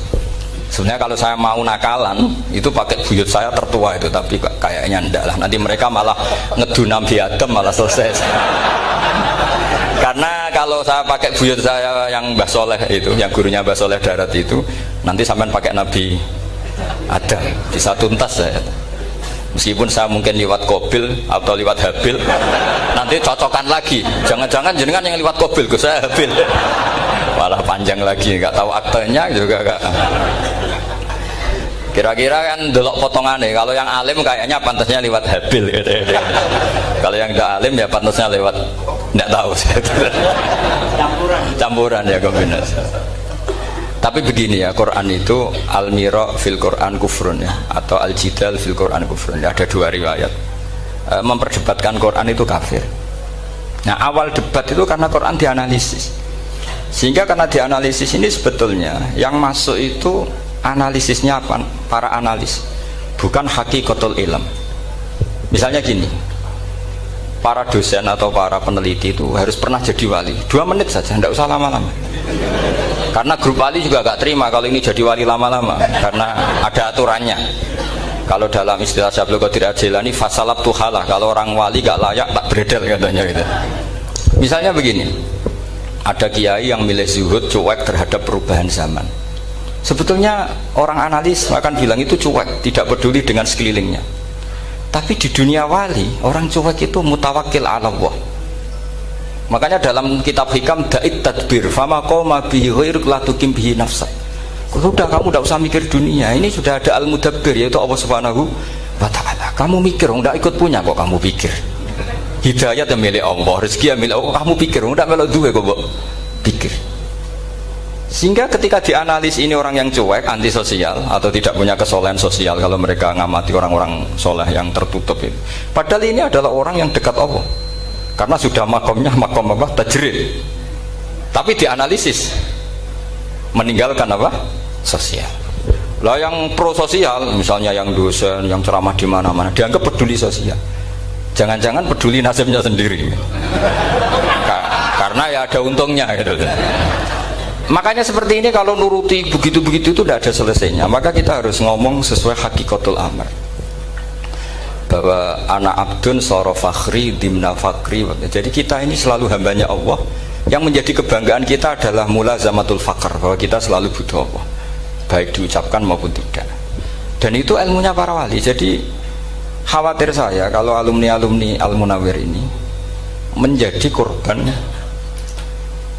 Sebenarnya kalau saya mau nakalan itu pakai buyut saya tertua itu, tapi kayaknya enggak lah. Nanti mereka malah ngedu Nabi Adam malah selesai. Karena kalau saya pakai buyut saya yang Mbah Soleh itu, yang gurunya Mbah Soleh Darat itu, nanti sampean pakai Nabi Adam bisa tuntas saya. Meskipun saya mungkin lewat Kobil atau lewat Habil, nanti cocokkan lagi. Jangan-jangan jenengan yang lewat Kobil, saya Habil. Malah panjang lagi, nggak tahu aktenya juga nggak. Kira-kira kan delok potongannya. Kalau yang alim kayaknya pantasnya lewat Habil. Gitu. Kalau yang tidak alim ya pantasnya lewat, nggak tahu. Campuran ya kombinasi. Tapi begini ya, Quran itu al-mira fil Quran kufrun ya, atau al-jidal fil Quran kufrun ya, ada dua riwayat. Memperdebatkan Quran itu kafir. Nah, awal debat itu karena Quran dianalisis. Sehingga karena dianalisis ini sebetulnya yang masuk itu analisisnya apa? Para analis, bukan hakikatul ilm. Misalnya gini, para dosen atau para peneliti itu harus pernah jadi wali. 2 menit saja, tidak usah lama-lama. Karena grup wali juga gak terima kalau ini jadi wali lama-lama, karena ada aturannya. Kalau dalam istilah Syaikhul Qadir Al-Jilani fasalab tuhalah, kalau orang wali gak layak tak beredel katanya gitu. Misalnya begini, ada kiai yang milih zuhud, cuek terhadap perubahan zaman. Sebetulnya orang analis akan bilang itu cuek, tidak peduli dengan sekelilingnya. Tapi di dunia wali, orang cuek itu mutawakkil ala Allah. Makanya dalam kitab hikam da'id tadbir fama qoma bihi ghairuk la tukim bihi nafsak. Sudah, kamu tidak usah mikir dunia, ini sudah ada al-mudabbir yaitu Allah Subhanahu wa ta'ala. Kamu mikir, tidak ikut punya kok kamu pikir. Hidayat yang milik Allah, rezeki yang milik Allah, kamu pikir, tidak melok duwe kok pikir. Sehingga ketika dianalis ini orang yang cuek, antisosial atau tidak punya kesolehan sosial, kalau mereka ngamati orang-orang soleh yang tertutup itu, padahal ini adalah orang yang dekat Allah. Karena sudah makomnya makom apa? Tajrid. Tapi dianalisis meninggalkan apa? Sosial. Lah yang pro sosial, misalnya yang dosen, yang ceramah di mana-mana, dianggap peduli sosial. Jangan-jangan peduli nasibnya sendiri. Karena ya ada untungnya gitu. Makanya seperti ini kalau nuruti begitu-begitu itu tidak ada selesainya. Maka kita harus ngomong sesuai hakikatul amr. bahwa anak abdun soro fakhri dimna fakri. Jadi kita ini selalu hambanya Allah. Yang menjadi kebanggaan kita adalah mulazamatul fakr, bahwa kita selalu butuh Allah, baik diucapkan maupun tidak. Dan itu ilmunya para wali. Jadi khawatir saya kalau alumni-alumni Al-Munawwir ini menjadi korban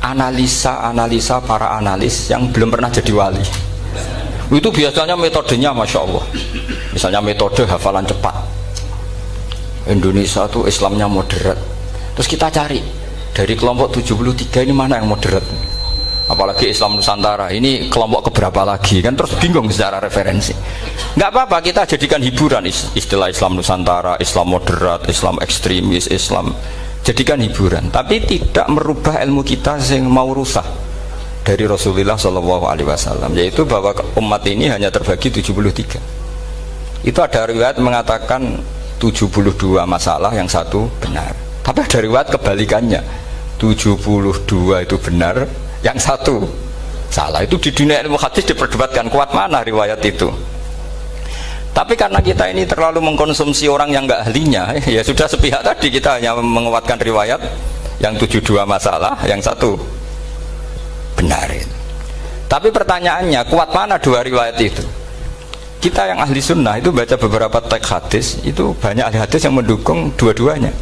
analisa para analis yang belum pernah jadi wali. Itu biasanya metodenya Masya Allah. Misalnya metode hafalan cepat. Indonesia tuh Islamnya moderat. Terus kita cari dari kelompok 73 ini mana yang moderat. Apalagi Islam Nusantara ini kelompok keberapa lagi, kan terus bingung secara referensi. Nggak apa-apa, kita jadikan hiburan istilah Islam Nusantara, Islam moderat, Islam ekstremis, Islam, jadikan hiburan. Tapi tidak merubah ilmu kita yang mau rusak dari Rasulullah SAW, yaitu bahwa umat ini hanya terbagi 73. Itu ada riwayat mengatakan 72 masalah, yang satu benar. Tapi ada riwayat kebalikannya, 72 itu benar, yang satu salah. Itu di dunia ilmu hadis diperdebatkan kuat mana riwayat itu. Tapi karena kita ini terlalu mengkonsumsi orang yang nggak ahlinya, ya sudah sepihak tadi, kita hanya menguatkan riwayat yang 72 masalah, yang satu benarin. Tapi pertanyaannya, kuat mana dua riwayat itu? Kita yang ahli sunnah itu baca beberapa teks hadis, itu banyak ahli hadis yang mendukung dua-duanya.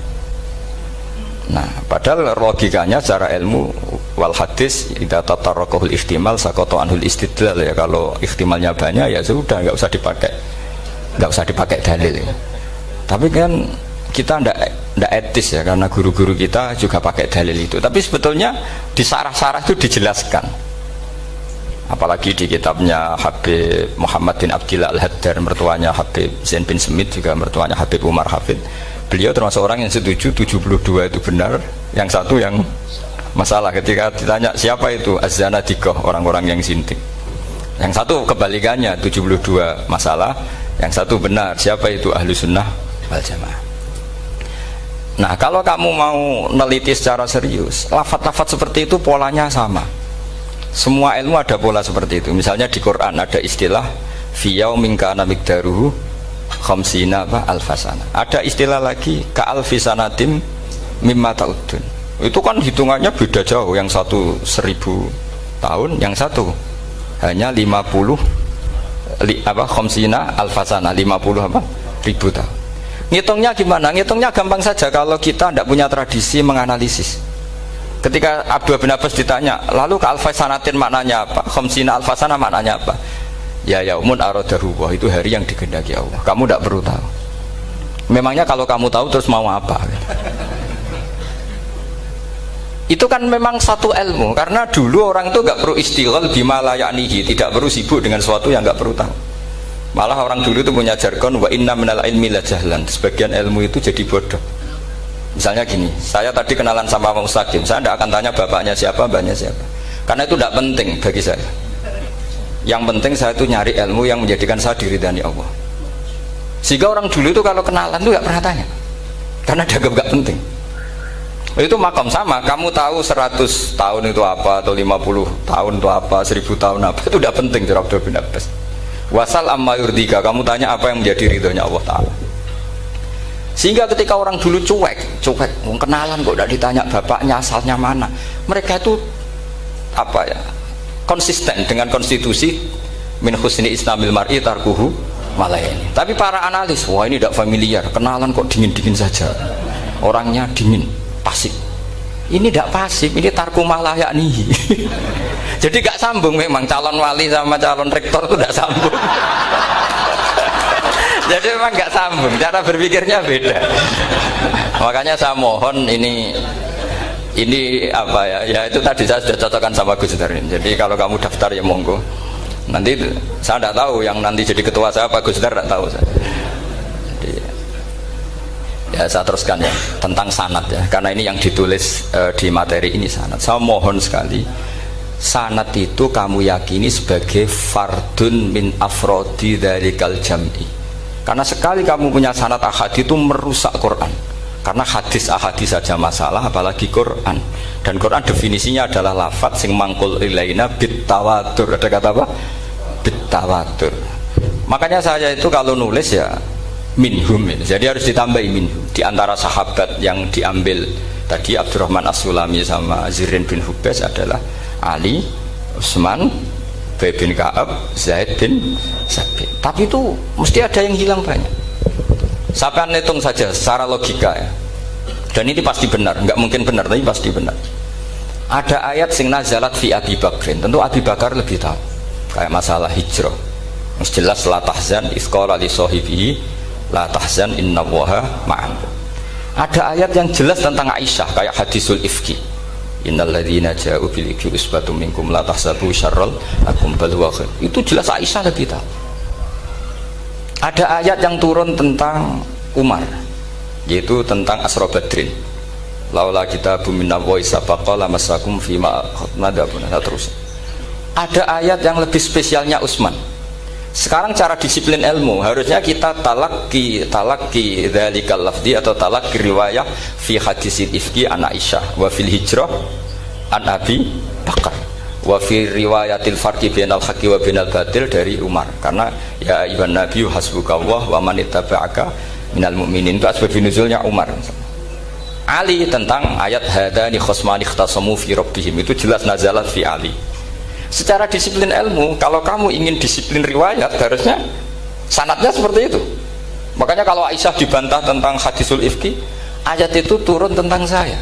Nah, padahal logikanya secara ilmu wal hadis idza tatarraqahul ihtimal saqata anhul istidlal, ya kalau ihtimalnya banyak ya sudah nggak usah dipakai dalil. Tapi kan kita ndak etis ya, karena guru-guru kita juga pakai dalil itu. Tapi sebetulnya di sarah-sarah itu dijelaskan. Apalagi di kitabnya Habib Muhammad bin Abdillah Al-Haddar, mertuanya Habib Zain bin Smith, juga mertuanya Habib Umar Hafid. Beliau termasuk orang yang setuju 72 itu benar, yang satu yang masalah. Ketika ditanya siapa itu Az-Zanadiqah, orang-orang yang sinting. Yang satu kebalikannya, 72 masalah, yang satu benar, siapa itu Ahlu Sunnah wal Jamaah. Nah, kalau kamu mau neliti secara serius, lafaz-lafaz seperti itu polanya sama. Semua ilmu ada pola seperti itu. Misalnya di Quran ada istilah fi yaumin kana miqdaruhu khamsina alfasana. Ada istilah lagi ka alfisanatim mimma ta'udun. Itu kan hitungannya beda jauh, yang satu 1000 tahun, yang satu hanya 50 khamsina alfasana, 50 ribu tahun. Ngitungnya gimana? Ngitungnya gampang saja kalau kita tidak punya tradisi menganalisis. Ketika Abdul bin Abbas ditanya, lalu ke alfasanatin maknanya apa? Khamsina alfasana maknanya apa? Ya yaumun aradahu, itu hari yang dikehendaki Allah. Kamu tidak perlu tahu. Memangnya kalau kamu tahu terus mau apa? Itu kan memang satu ilmu. Karena dulu orang itu nggak perlu istighal bima la ya'nihi, tidak perlu sibuk dengan sesuatu yang nggak perlu tahu. Malah orang dulu itu punya jargon wa inna minal ilmi la jahlan. Sebagian ilmu itu jadi bodoh. Misalnya gini, saya tadi kenalan sama Pak Mustaqim, saya tidak akan tanya bapaknya siapa, mbaknya siapa, karena itu tidak penting bagi saya. Yang penting saya itu nyari ilmu yang menjadikan saya diridani Allah. Sehingga orang dulu itu kalau kenalan itu nggak pernah tanya, karena dianggap nggak penting. Itu makam sama, kamu tahu 100 tahun itu apa, atau 50 tahun itu apa, 1000 tahun apa, itu tidak penting. Jawab Abdul bin Abbas, wasal amma yurdika, kamu tanya apa yang menjadi ridhonya Allah Ta'ala. Sehingga ketika orang dulu cuek, kenalan kok tidak ditanya bapaknya asalnya mana, mereka itu apa ya, konsisten dengan konstitusi min husni islamil mar'i tarkuhu malayani. Tapi para analis, wah ini tidak familiar, kenalan kok dingin-dingin saja, orangnya dingin, pasif. Ini tidak pasif, ini tarku malayani. Jadi gak sambung, memang calon wali sama calon rektor itu tidak sambung. Jadi memang nggak sambung, cara berpikirnya beda. Makanya saya mohon ini apa ya? Ya itu tadi saya sudah cocokkan sama Gus Dar. Jadi kalau kamu daftar ya monggo. Nanti saya tidak tahu yang nanti jadi ketua saya Pak Gus Dar, tidak tahu saya. Jadi, ya saya teruskan ya tentang sanad ya, karena ini yang ditulis di materi ini sanad. Saya mohon sekali, sanad itu kamu yakini sebagai fardun min afrodi dzarikal jam'i. Karena sekali kamu punya sanad ahad itu merusak Quran. Karena hadis ahadis saja masalah, apalagi Quran. Dan Quran definisinya adalah lafadz sing mangkul ilaina bit tawatur. Ada kata apa? Bit tawatur. Makanya saya itu kalau nulis ya minhum. Jadi harus ditambahi minhum. Di antara sahabat yang diambil tadi Abdurrahman As-Sulami sama Zirin bin Hubes adalah Ali, Utsman, Ubay bin Ka'ab, Zaid bin Sabit. Tapi itu mesti ada yang hilang banyak. Sampai hitung saja secara logika ya. Dan ini pasti benar, nggak mungkin benar tapi pasti benar. Ada ayat sing nazalat fi Abi Bakrin. Tentu Abi Bakar lebih tahu. Kayak masalah hijrah. Yang jelas la tahzan isqala li sahibihi la tahzan innallaha ma'ana. Ada ayat yang jelas tentang Aisyah kayak hadisul ifki. Innal ladzina ja'u bil ifki usbatum minkum la tahsabu syarral lakum bal huwa khair. Itu jelas Aisyah lebih tahu. Ada ayat yang turun tentang Umar, yaitu tentang Asra Badrin. Laula kita bumina wa isabaqa lamasakum fima nadabun terus. Ada ayat yang lebih spesialnya Utsman. Sekarang cara disiplin ilmu harusnya kita talaqi dzalikal lafzi atau talaqi riwayah fi hadisil ifki an Aisyah wa fil hijrah an Abi Bakar wa fi riwayatil farqi bainal haqqi wa bainal batil dari Umar. Karena ya ayyuhan nabiyyu hasbukallah wa man ittaba'aka minal mu'minin, itu asbab nuzulnya Umar. Ali tentang ayat hadani khosmani ikhtasamu fi rabbihim, itu jelas nazalat fi Ali. Secara disiplin ilmu, kalau kamu ingin disiplin riwayat harusnya sanadnya seperti itu. Makanya kalau Aisyah dibantah tentang hadisul ifki, ayat itu turun tentang saya.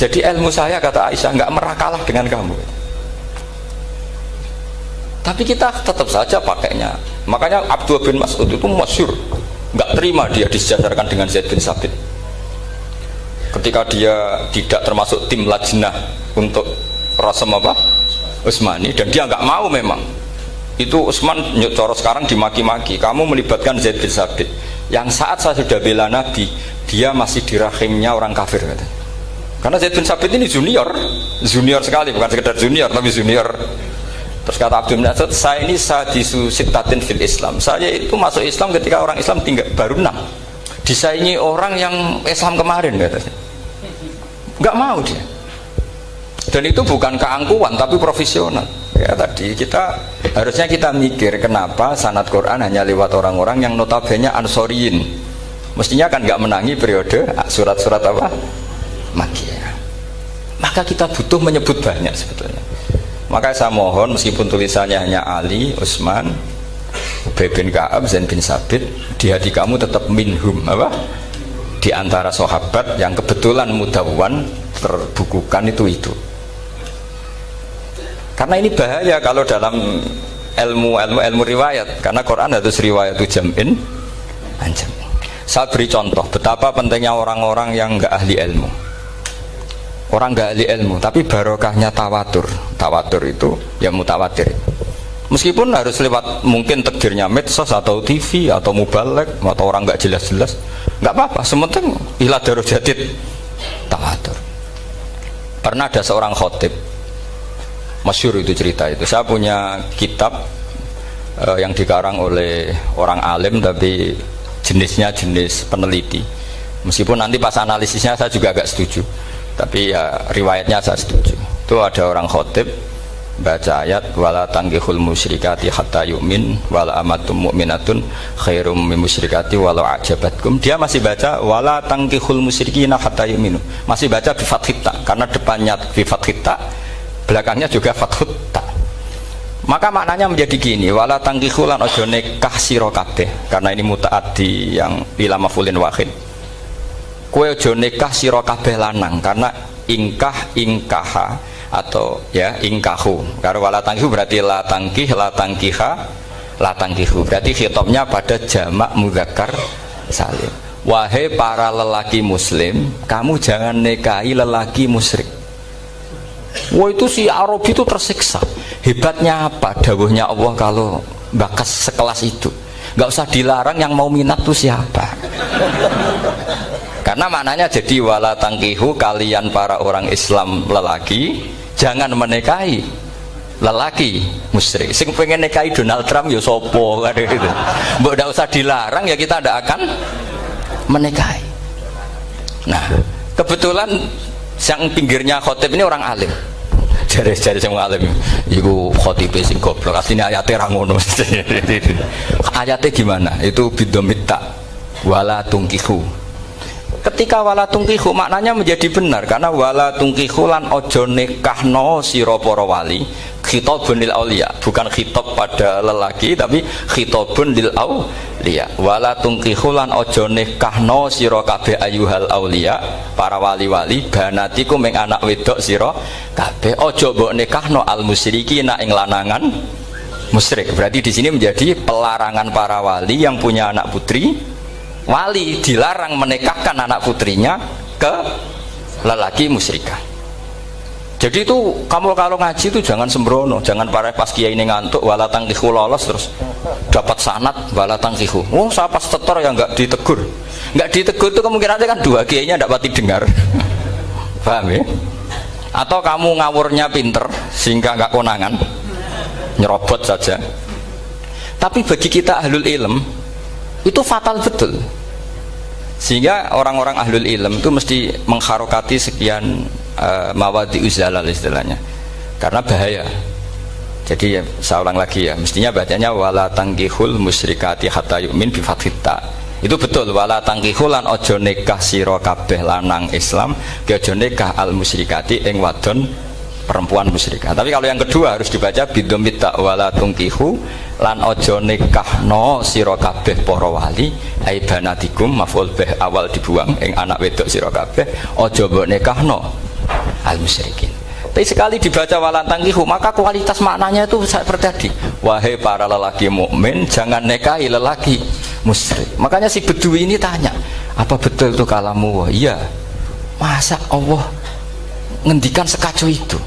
Jadi ilmu saya, kata Aisyah, nggak merakalah dengan kamu. Tapi kita tetap saja pakainya. Makanya Abdullah bin Mas'ud itu masyhur, nggak terima dia disejajarkan dengan Zaid bin Sabit. Ketika dia tidak termasuk tim lajnah untuk rasam apa? Utsmani, dan dia nggak mau memang. Itu Utsman coro sekarang dimaki-maki, kamu melibatkan Zaid bin Sabit. Yang saat saya sudah bela Nabi, dia masih di rahimnya orang kafir katanya. Karena Zaid bin Sabit ini junior sekali, bukan sekedar junior tapi junior. Terus kata Abdul Nasir, saya ini sadisu sittatin fil Islam. Saya itu masuk Islam ketika orang Islam tinggal baru 6. Disaingi orang yang Islam kemarin katanya. Nggak mau dia. Dan itu bukan keangkuhan tapi profesional. Ya tadi harusnya kita mikir kenapa sanad Quran hanya lewat orang-orang yang notabene ansoriyin. Mestinya kan nggak menangi periode surat-surat apa? Makkiyah. Maka kita butuh menyebut banyak sebetulnya. Maka saya mohon meskipun tulisannya hanya Ali, Utsman, Ubay bin Ka'ab, Zaid bin Sabit, di hati kamu tetap minhum apa? Di antara sahabat yang kebetulan mudawwan terbukukan itu. Karena ini bahaya kalau dalam ilmu riwayat, karena Quran harus riwayat jam'in anjam. Saya beri contoh betapa pentingnya orang-orang yang enggak ahli ilmu. Orang enggak ahli ilmu tapi barokahnya tawatur. Tawatur itu ya mutawatir. Meskipun harus lewat mungkin takdirnya medsos atau TV atau mubalek atau orang enggak jelas-jelas, enggak apa-apa, sementing ila darajatid tawatur. Pernah ada seorang khotib, masyhur itu cerita itu. Saya punya kitab yang dikarang oleh orang alim tapi jenisnya jenis peneliti. Meskipun nanti pas analisisnya saya juga agak setuju, tapi ya riwayatnya saya setuju. Itu ada orang khotib baca ayat wala tangkihul musyrikati hatta yu'min wala amatum mu'minatun khairum min musyrikati walau ajabatkum. Dia masih baca wala tangkihul musyrikina hatta yu'minu, masih baca bi fathita karena depannya bi fathita, belakangnya juga fathut ta. Maka maknanya menjadi gini, wala tangkihu lan ojo nikah sira kabeh, karena ini mutaaddi yang ila mafulin wahid. Kowe ojo nikah sira kabeh lanang, karena ingkaha atau ya ingkahu. Karena wala tangkihu berarti la tangkiha la tangkihu. Berarti khitabnya pada jamak mudzakkar salim. Wahai para lelaki muslim, kamu jangan nikahi lelaki musyrik. Wah itu si Arabi itu tersiksa. Hebatnya apa dawuhnya Allah kalau bakas sekelas itu? Nggak usah dilarang, yang mau minat tuh siapa? Karena maknanya jadi wala tangkihu, kalian para orang Islam lelaki jangan menikahi lelaki musyrik. Sing pengen nikahi Donald Trump ya sopo kan gitu. Mbok ndak usah dilarang ya kita ndak akan menikahi. Nah, kebetulan yang pinggirnya khotib ini orang alim. Jari-jari sing alim iku khotibe sing goblok. Asline ayate ra ngono. Ayate gimana? Itu bidomita wala tungkihu. Ketika wala tungkihu maknanya menjadi benar karena wala tungkihu lan ojo nikahno sira para wali, khitabun lil auliya, bukan khitab pada lelaki tapi khitabun lil auliya. Wala tungkihu lan ojo nikahno sira kabeh ayuhal auliya, para wali-wali, banatikum ing anak wedok sira kabeh, ojo mbok nikahno al musyrikina ing lanangan musyrik. Berarti di sini menjadi pelarangan para wali yang punya anak putri. Wali dilarang menikahkan anak putrinya ke lelaki musyrikah. Jadi itu kamu kalau ngaji itu jangan sembrono, jangan pas kiai ini ngantuk wala tangkihu lolos terus dapat sanad wala tangkihu. Oh saya pas setor yang nggak ditegur, nggak ditegur itu kemungkinannya kan dua kiainya tidak pati dengar. Paham ya? Atau kamu ngawurnya pinter sehingga nggak konangan, nyerobot saja. Tapi bagi kita ahlul ilm itu fatal betul, sehingga orang-orang ahlul ilm itu mesti mengharokati sekian mawadi uzalal istilahnya, karena bahaya. Jadi ya, saya ulang lagi ya, mestinya bacanya wala tangkihul musyrikati hatta yu'min bi fathita. Itu betul, wala tangkihul lan ojo nikah sira kabeh lanang Islam ke ojo nikah al musyrikati ing wadon perempuan musyrikah. Tapi kalau yang kedua harus dibaca bidomit tak wala tungkihu lan ojo nikahno sira kabeh para wali ai banatikum maf'ul bih awal dibuang ing anak wedok sira kabeh ojo mbok nikahno al musyrikin. Tapi sekali dibaca wala tangkihu maka kualitas maknanya itu seperti tadi, wahai para lelaki mukmin jangan nikahi lelaki musyrik. Makanya si Bedui ini tanya, apa betul itu kalamu? Iya. Masa Allah ngendikan sekacau itu?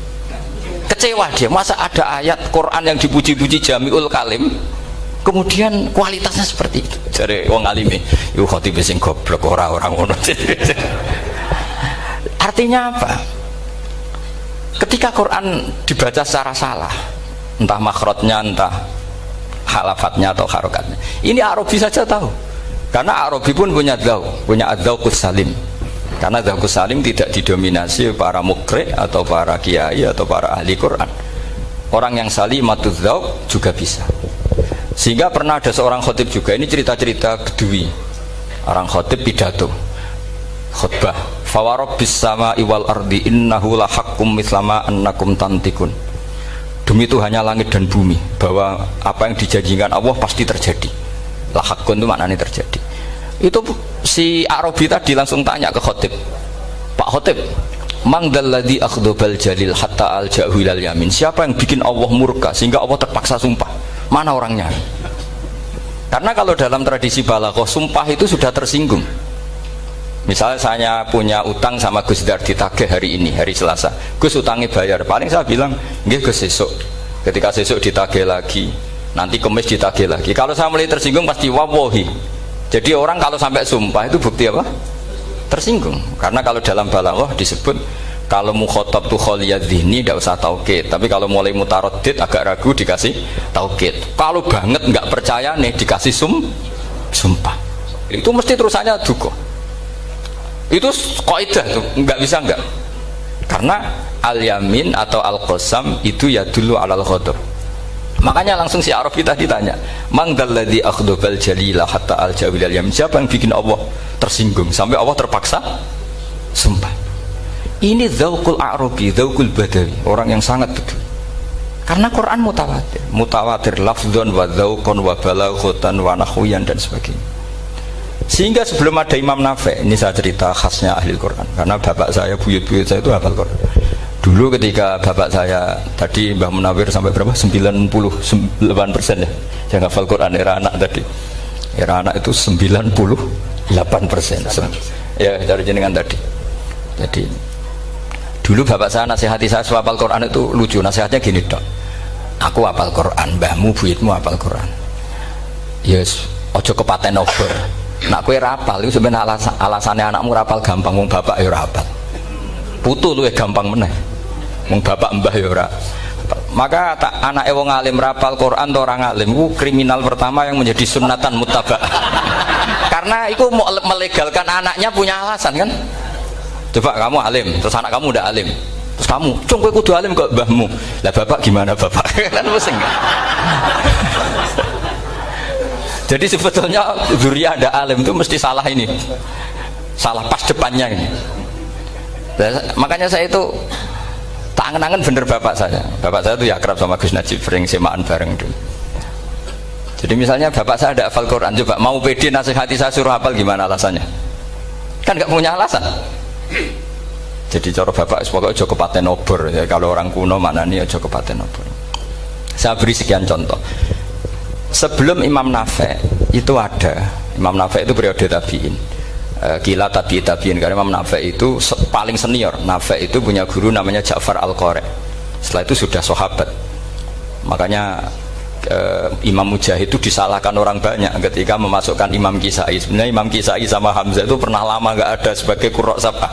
Kecewa dia, masa ada ayat Quran yang dipuji-puji jami'ul kalim kemudian kualitasnya seperti itu. Jadi wong alime yo khotib sing goblok ora orang ngono. Artinya apa? Ketika Quran dibaca secara salah, entah makhrajnya, entah halafatnya atau harokatnya, ini Arabi saja tahu, karena Arabi pun punya adzauqus salim. Karena dzauqus salim tidak didominasi para mukri atau para kiai atau para ahli Quran. Orang yang salimatuz dzauq juga bisa. Sehingga pernah ada seorang khotib juga, ini cerita-cerita Bedui. Orang khotib pidato khutbah, fawarabbis samai wal ardi innahu lahaqqum mislama annakum tantikun. Demi Tuhannya langit dan bumi, bahwa apa yang dijanjikan Allah pasti terjadi. Lahaqqun itu maknanya terjadi. Itu si Arabi tadi langsung tanya ke khotib, Pak khotib, mangdalladzi akhdobal jalil hatta al-ja'hu ilal yamin, siapa yang bikin Allah murka sehingga Allah terpaksa sumpah? Mana orangnya? Karena kalau dalam tradisi balaghah sumpah itu sudah tersinggung. Misalnya saya punya utang sama Gus Dar ditagih hari ini, hari Selasa, Gus utangnya bayar, paling saya bilang nggih Gus sesuk. Ketika sesuk ditagih lagi, nanti Kamis ditagih lagi. Kalau saya mulai tersinggung pasti wawahi. Jadi orang kalau sampai sumpah itu bukti apa? Tersinggung. Karena kalau dalam balaghah disebut kalau mukhatab tuh kholiyad dhihni tidak usah taukid, tapi kalau mulai mutaraddid agak ragu dikasih taukid. Kalau banget nggak percaya nih dikasih sumpah. Itu mesti terusannya duga. Itu kaidah tuh, nggak bisa nggak. Karena al-yamin atau al-qasam itu ya dulu alal ghadab. Makanya langsung si Arabi tadi tanya, mangdalladzi akhdobal jalila hatta al-jawil al-yamin, siapa yang bikin Allah tersinggung sampai Allah terpaksa sumpah? Ini dzauqul Arabi, dzauqul Badawi, orang yang sangat betul. Karena Quran mutawatir lafdzon wa dzauqon wa balaghatan wa nahwiyan dan sebagainya. Sehingga sebelum ada Imam Nafi', ini saya cerita khasnya ahli Quran, karena bapak saya, buyut-buyut saya itu hafal Quran. Dulu ketika bapak saya tadi Mbah Munawir sampai berapa? 98% ya yang hafal Quran, era anak tadi. Era anak itu 98%. Ya dari jenengan tadi. Jadi dulu bapak saya nasihati saya hafal Quran itu lucu, nasihatnya gini dok, aku hafal Quran, mbahmu buyutmu hafal Quran, yes ojo kepaten obor. Nak kowe rapal itu sebenarnya alasannya anakmu rapal gampang, wong bapak ya rapal, putu lu gampang meneh, wong bapak mbah ya ora. Maka anak wong alim rapal Quran atau orang alim itu kriminal pertama yang menjadi sunatan muttaba. Karena itu melegalkan anaknya punya alasan kan. Coba kamu alim, terus anak kamu udah alim, terus kamu, cung kowe kudu alim kok mbahmu. Lah bapak gimana bapak? Kan pusing. Jadi sebetulnya dzurriyyah ada alim itu mesti salah ini, salah pas depannya ini. Makanya saya itu tak angen-angen bener bapak saya itu ya akrab sama Gus Najib, sering semaan bareng dulu. Jadi misalnya bapak saya ada hafal Quran, coba mau pede nasihati saya suruh hafal gimana alasannya? Kan nggak punya alasan. Jadi cara bapak pokoknya ojo kepaten obor ya, kalau orang kuno mana nih ojo kepaten obor. Saya beri sekian contoh. Sebelum Imam Nafi' itu ada, Imam Nafi' itu periode tabi'in, kila tabi'in, karena Imam Nafi' itu paling senior. Nafi' itu punya guru namanya Ja'far Al-Qari. Setelah itu sudah sahabat. Makanya Imam Mujahid itu disalahkan orang banyak ketika memasukkan Imam Kisai. Sebenarnya Imam Kisai sama Hamzah itu pernah lama nggak ada sebagai qurra sab'ah.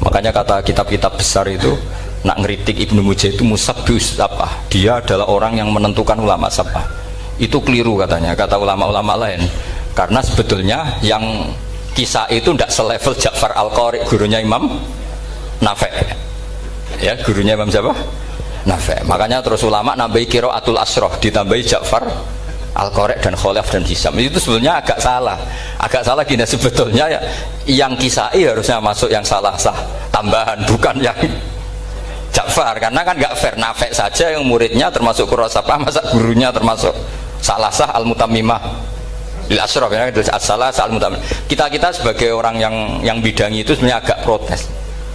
Makanya kata kitab-kitab besar itu nak ngeritik Ibnu Mujahid itu musabbihus sab'ah. Dia adalah orang yang menentukan ulama sab'ah. Itu keliru katanya, kata ulama-ulama lain. Karena sebetulnya yang Kisai itu tidak selevel Ja'far Al-Qari, gurunya Imam Nafi'. Ya, gurunya Imam siapa? Nafi'. Makanya terus ulama nambahi qiraatul asroh, ditambahi Ja'far Al-Qari dan Khalaf dan Hisam. Itu sebetulnya agak salah gini. Sebetulnya ya, yang Kisai harusnya masuk yang salah sah tambahan, bukan yang Ja'far, karena kan nggak fair. Nafi' saja yang muridnya termasuk qurra sab'ah, masa gurunya termasuk salah sah al-mutammimah lil asroh, ya, salah sah al-mutammimah. Kita sebagai orang yang bidangi itu sebenarnya agak protes.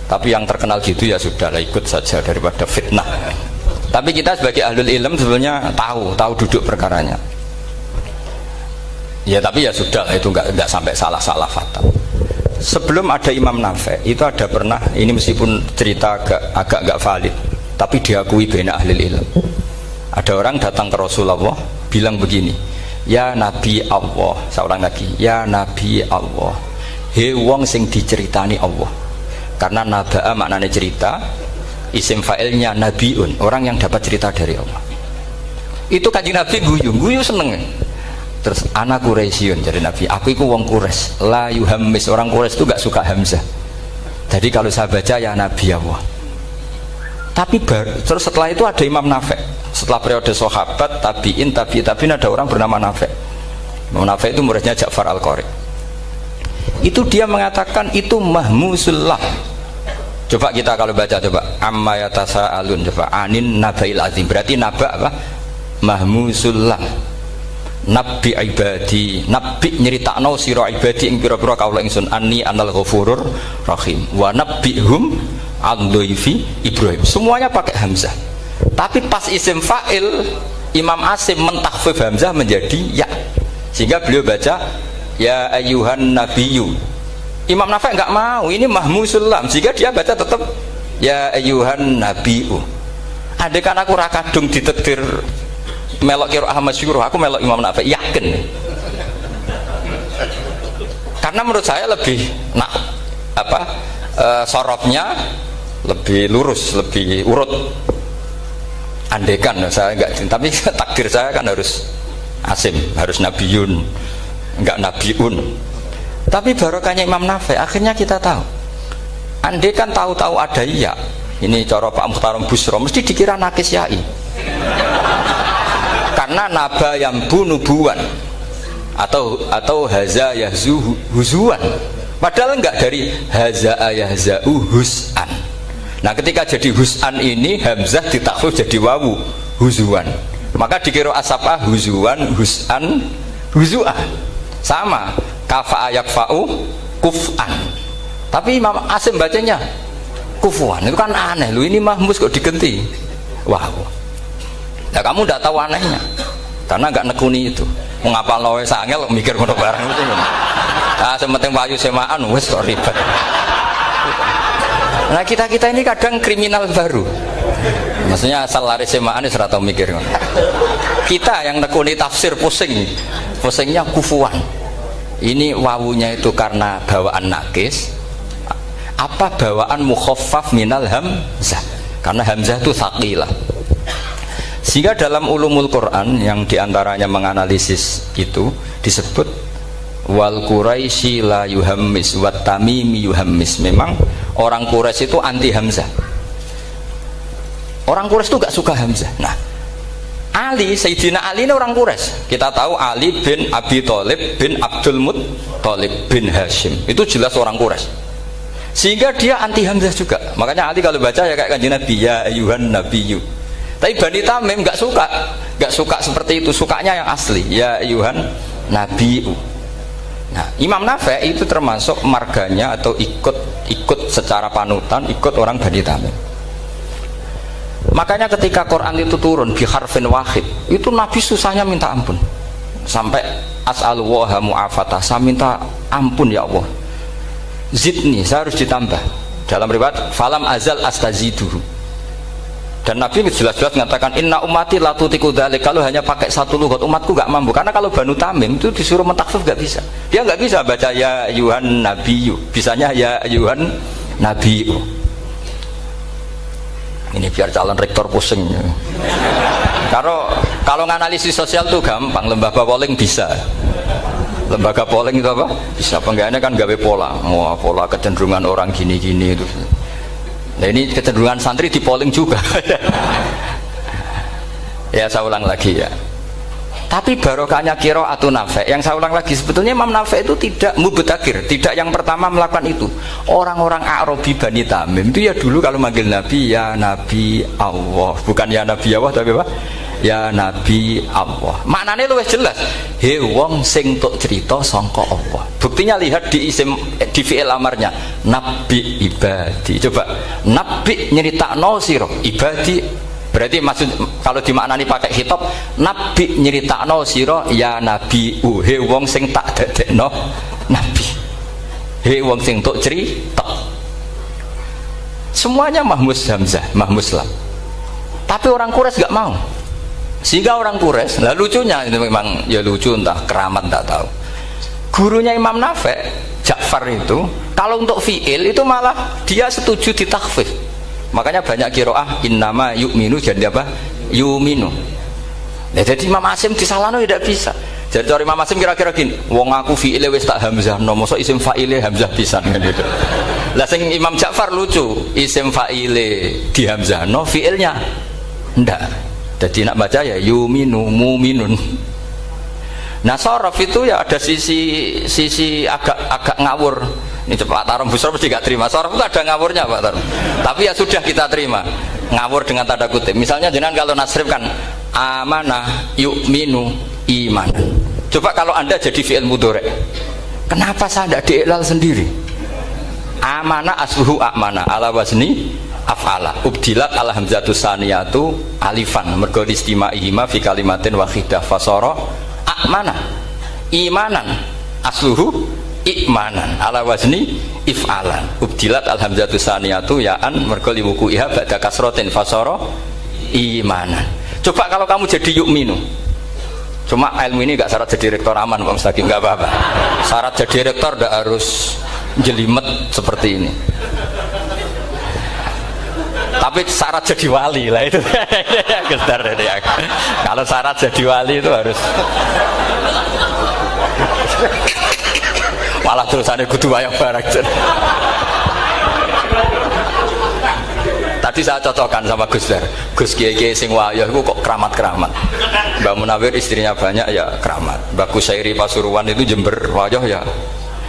Tapi yang terkenal gitu ya sudahlah, ikut saja daripada fitnah. Tapi kita sebagai ahlul ilm sebenarnya tahu duduk perkaranya. Ya tapi ya sudah, itu nggak sampai salah fatal. Sebelum ada Imam Nafi' itu ada pernah, ini meskipun cerita agak nggak valid, tapi diakui baina ahlul ilm. Ada orang datang ke Rasulullah bilang begini, ya Nabi Allah, seorang lagi, ya Nabi Allah, he wong sing diceritani Allah. Karena naba'a maknanya cerita, isim fa'ilnya nabiun, orang yang dapat cerita dari Allah. Itu Kanjeng Nabi guyu seneng. Terus anak Quraisyun, jadi Nabi, aku itu wong Quraisy, la yuhammis, orang Quraisy itu gak suka hamzah. Jadi kalau saya baca ya Nabi Allah. Tapi terus setelah itu ada Imam Nafi'. Setelah periode sahabat, tabi'in ada orang bernama Nafi'. Imam Nafi' itu muridnya Ja'far Al-Qari. Itu dia mengatakan itu mahmusullah. Coba kita kalau baca coba amma yatasaalun, coba anin nabail azim, berarti naba apa? Mahmusullah. Nabi ibadi, nabi nyeritakno sira ibadi ing pira-pira kaula ingsun anni anal ghafurur rahim wa nabbihum an dhaifi Ibrahim. Semuanya pakai hamzah. Tapi pas isim fa'il Imam Asim mentakhfif hamzah menjadi ya. Sehingga beliau baca ya ayyuhan nabiyyu. Imam Nafi' enggak mau, ini mahmusul lam, sehingga dia baca tetap ya ayyuhan nabiyyu. Andai kan aku ra kadung ditakdir melok qiraah masyhur, aku melok Imam Nafi', yakin. Karena menurut saya lebih sorofnya lebih lurus, lebih urut. Andekan saya enggak, tapi takdir saya kan harus Asim, harus nabiyun, enggak nabiun. Tapi barokahnya Imam Nafi' akhirnya kita tahu. Andekan tahu-tahu ada iya, ini cara Pak Mukhtarom Busro mesti dikira nakis yai. Karena naba yang bunubuan atau haza yahzu huzuan, padahal enggak dari haza yahzau hus'an. Nah ketika jadi hus'an ini hamzah ditakhfif jadi wawu huzuan, maka dikira asapah huzuan hus'an huzu'ah, sama kafa yakfa'u kuf'an. Tapi Imam Asim bacanya kufuan, itu kan aneh lu, ini mahmus kok digenti. Wow. Nah kamu tidak tahu anehnya karena nggak nekuni itu. Mengapa lawe sangel mikir ngono barang itu. Ah sementing wayu semaan wis kok ribet. Nah kita ini kadang kriminal baru. Maksudnya asal lari semaan wis ora tau mikir ngono. Kita yang nekuni tafsir pusingnya kufuan. Ini wawunya itu karena bawaan nakis, apa bawaan mukhaffaf minal hamzah, karena hamzah itu tsaqilah. Sehingga dalam ulumul Quran yang diantaranya menganalisis itu disebut wal Quraisy la yuhammis wat tamimi yuhammis. Memang orang Quraisy itu anti hamzah. Orang Quraisy itu gak suka hamzah. Nah, Ali, Sayyidina Ali ini orang Quraisy. Kita tahu Ali bin Abi Thalib bin Abdul Muttalib bin Hashim. Itu jelas orang Quraisy. Sehingga dia anti Hamzah juga. Makanya Ali kalau baca ya kayak Kanjeng Nabi, ya ayyuhan nabiyyu. Tapi Bani Tamim nggak suka seperti itu. Sukanya yang asli, ya ayyuhan nabiyyu. Nah, Imam Nafi' itu termasuk marganya atau ikut secara panutan, ikut orang Bani Tamim. Makanya ketika Quran itu turun bi harfin wahid, itu Nabi susahnya minta ampun. Sampai as'alullaha mu'afatah, saya minta ampun ya Allah. Zidni, saya harus ditambah. Dalam riwayat falam azal astaziduhu. Dan Nabi jelas-jelas mengatakan inna ummati la tutiku dzalik. Kalau hanya pakai satu lughat umatku enggak mampu. Karena kalau Banu Tamim itu disuruh mentakhfif enggak bisa. Dia enggak bisa baca ya ayyuhan nabiyyu. Bisanya ya ayyuhan nabiyyu. Ini biar calon rektor pusing. Kalau nganalisis sosial tuh gampang, lembaga polling bisa. Lembaga polling itu apa? Bisa. Penggawaannya kan gawe pola. Wah, pola kecenderungan orang gini-gini itu. Nah ini kecenderungan santri di polling juga. Ya saya ulang lagi ya. Tapi barokahnya qiraatun Nafi', yang saya ulang lagi, sebetulnya Imam Nafi' itu tidak mubtagir, tidak yang pertama melakukan itu. Orang-orang A'rabi Bani Tamim itu ya dulu kalau manggil Nabi ya Nabi Allah, bukan ya Nabi Allah tapi apa? Ya Nabi Allah. Maknanya luwih jelas. He wong sing tok cerita sangka Allah. Buktinya lihat di fi'il amarnya Nabi ibadi. Coba Nabi nyeritakno sira ibadi. Berarti maksud kalau dimaknani pakai khitab, Nabi nyeritakno sira ya Nabi he wong sing tak dadekno Nabi. He wong sing tok cerita. Semuanya mahmus hamzah, mahmus lam. Tapi orang Quraisy enggak mau. Sehingga orang Quraisy, lah lucunya itu memang ya lucu, entah keramat tak tahu. Gurunya Imam Nafi' Ja'far itu kalau untuk fi'il itu malah dia setuju ditakhfif. Makanya banyak qiraah innama yu'minu jadi apa? Yu'minu. Nah, jadi Imam Asim disalahno tidak bisa. Jadi cara Imam Asim kira-kira gini, wong aku fi'ile wis tak hamzah, no mosok isim fa'ile hamzah pisan kan gitu. Lah sing Imam Ja'far lucu, isim fa'ile di hamzah, no fi'ilnya ndak. Jadi nak baca ya yuminu muminun. Nah sorof itu ya ada sisi agak ngawur. Ini Pak Tarom Busro mesti gak terima. Sorof itu ada ngawurnya Pak Tarom. Tapi ya sudah kita terima. Ngawur dengan tanda kutip. Misalnya jangan kalau nasrif kan amanah yu'minu imanan. Coba kalau anda jadi fi'il mudhari', kenapa saya tidak diiklal sendiri? Amanah asluhu amana ala wazni af'ala ubdilat ala hamzatu saniyatu alifan mergo istima'ihima fi kalimatin wahidah fasara amana imanan asluhu imanan ala wazni if'alan ubdilat al hamzatu saniyatu ya'an mergo liwuku'iha ba'da kasratin fasara imanan. Coba kalau kamu jadi yu'minu, cuma ilmu ini gak syarat jadi rektor aman Pak Mustaqim, gak apa-apa. Syarat jadi rektor gak harus jelimet seperti ini. Tapi syarat jadi wali lah itu. Kalau syarat jadi wali itu harus malah terusannya kudu wayang barang. Tadi saya cocokkan sama Gus Dar. Gus Kiai sing wayah itu kok keramat-keramat. Mbak Munawir istrinya banyak ya keramat. Mbak Kusairi Pasuruan itu Jember wayah ya.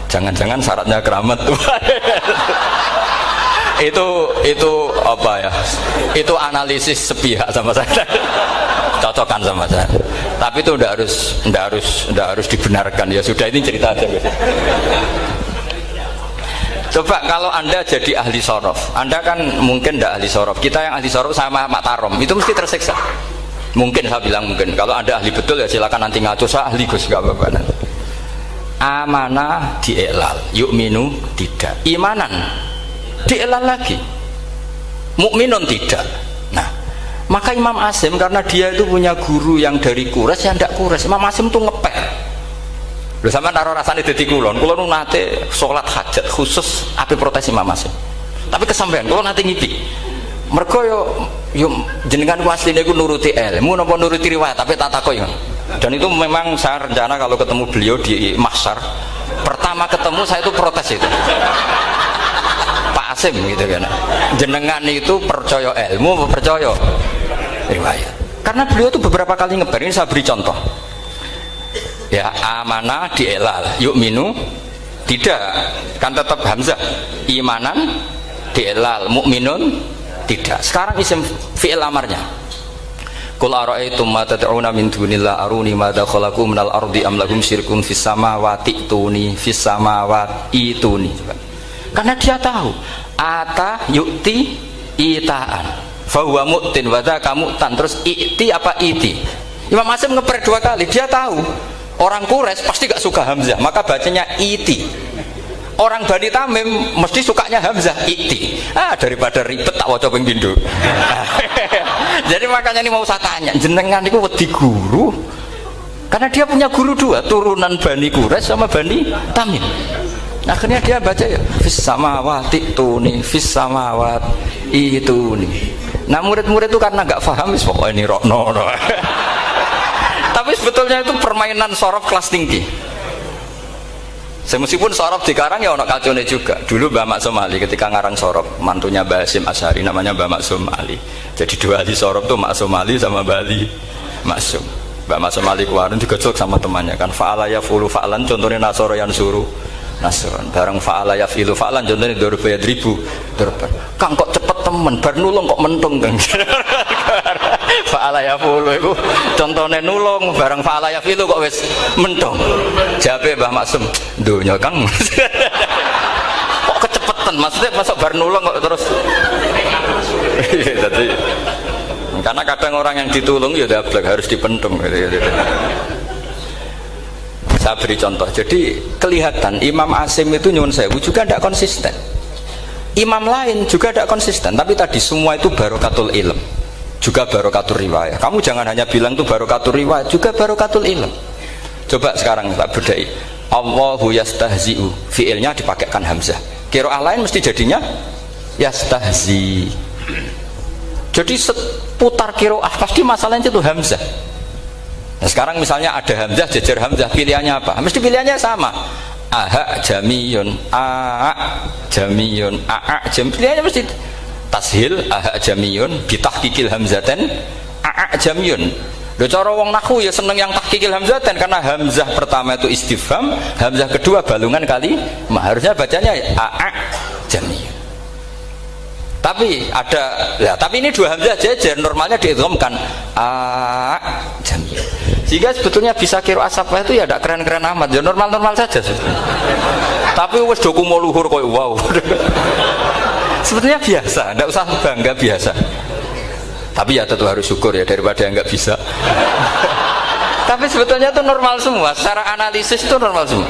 Jangan-jangan syaratnya keramat tuh. itu apa ya? Itu analisis sepihak sama saya. Cocokkan sama saya. Tapi itu ndak harus dibenarkan. Ya sudah, ini cerita aja guys. Coba kalau anda jadi ahli sorof, anda kan mungkin ndak ahli sorof. Kita yang ahli sorof sama Mak Tarom itu mesti tersiksa. Mungkin saya bilang mungkin. Kalau anda ahli betul ya silakan nanti ngaco, saya ahli Gus gak apa-apa. Amanah dielal, yu'minu tidak, imanan dielal lagi, mukminun tidak. Nah, maka Imam Asim karena dia itu punya guru yang dari Quraisy yang tidak Quraisy, Imam Asim itu ngepel. Lho sampean taruh rasane dadi kulon nate salat hajat khusus ape protes Imam Asim. Tapi kesampean kulon nate ngipi. Mergo yo jenengan ku asline ku nuruti ilmu napa nuruti riwayat, tapi tak takoki. Dan itu memang saya rencana kalau ketemu beliau di mahsyar, pertama ketemu saya itu protes itu. Pak Asim gitu kan. Jenengan itu percaya ilmu apa percaya riwayat? Karena beliau itu beberapa kali ngebar. Ini saya beri contoh. Ya, amanah dielal, yu'minu tidak, kan tetap hamzah. Imanan dielal, mukminun tidak. Sekarang isim fi'il amarnya. Qul ara'aytum ma tad'una min dunillah aruni madza khalaqu minal ardi am lahum syirkun fis samawati tuni fis samawati tuni. Karena dia tahu ata yu'ti itaan fa huwa mu'tin wa dzaka mu'tan. Terus i'ti apa iti? Imam Hasyim ngeper 2 kali. Dia tahu orang Quraisy pasti gak suka hamzah, maka bacanya iti. Orang Bani Tamim mesti sukanya hamzah, iti. Daripada ribet tak waca ping pindho. Jadi makanya ini mau saya tanya, jenengan niku wedi guru? Karena dia punya guru 2, turunan Bani Quraisy sama Bani Tamim. Akhirnya dia baca ya fis samawati tuni fis samawati tuni. Nah murid-murid itu karena nggak paham wis pokoknya ini rokno. Tapi sebetulnya itu permainan sorof kelas tinggi. Meskipun sorof dikarang ya ono kacone juga. Dulu Mbah Maksum Ali ketika ngarang sorof, mantunya Mbah Hasyim Asy'ari namanya Mbah Maksum Ali. Jadi 2 ahli sorof tuh Maksum Ali sama Mbah Ali Maksum. Mbah Maksum Ali kemarin digojlok sama temannya kan, fa'ala yafulu fa'lan, contohnya nasoro yang suruh nasron. Bareng fa'ala yafilu fa'lan, contohnya dorba yadribu dorban. Kang kok cepet temen, bar nulung kok mentung kan. Fa'ala yafulu itu contohnya nulung, bareng fa'ala yafilu kok wis mentung. Jabe Mbah Maksum, dunya Kang. Kok kecepetan, maksudnya masuk bar nulung kok terus. Jadi karena kadang orang yang ditulung ya dablek harus dipentung gitu. Saya beri contoh. Jadi kelihatan Imam Hasyim itu nyuwun sewu juga tidak konsisten. Imam lain juga tidak konsisten. Tapi tadi semua itu barokatul ilm, juga barokatul riwayah. Kamu jangan hanya bilang itu barokatul riwayah, juga barokatul ilm. Coba sekarang tak bedai. Allahu yastahzi'u, fiilnya dipakaikan hamzah. Qiraah lain mesti jadinya yastahzi. Jadi seputar qiraah pasti masalahnya itu hamzah. Nah sekarang misalnya ada hamzah jejer hamzah, pilihannya apa? Mesti pilihannya sama. Aha jamiyun, a jamiyun, a jam. Pilihannya mesti tashil aha jamiyun, bitahqiqil hamzaten a jamiyun. Lho cara wong nahwu ya seneng yang tahqiqil hamzaten karena hamzah pertama itu istifham, hamzah kedua balungan kali, harusnya bacanya a jamiyun. Tapi ada, ya, tapi ini 2 hamzah jejer, normalnya diidghamkan a jamiyun. Sehingga sebetulnya bisa kira asapah itu ya tidak keren-keren amat, ya normal-normal saja sebetulnya. Tapi wes doku mau luhur kok wow. Sebetulnya biasa, tidak usah bangga, biasa. Tapi ya tentu harus syukur ya daripada yang nggak bisa. Tapi sebetulnya itu normal semua, secara analisis itu normal semua.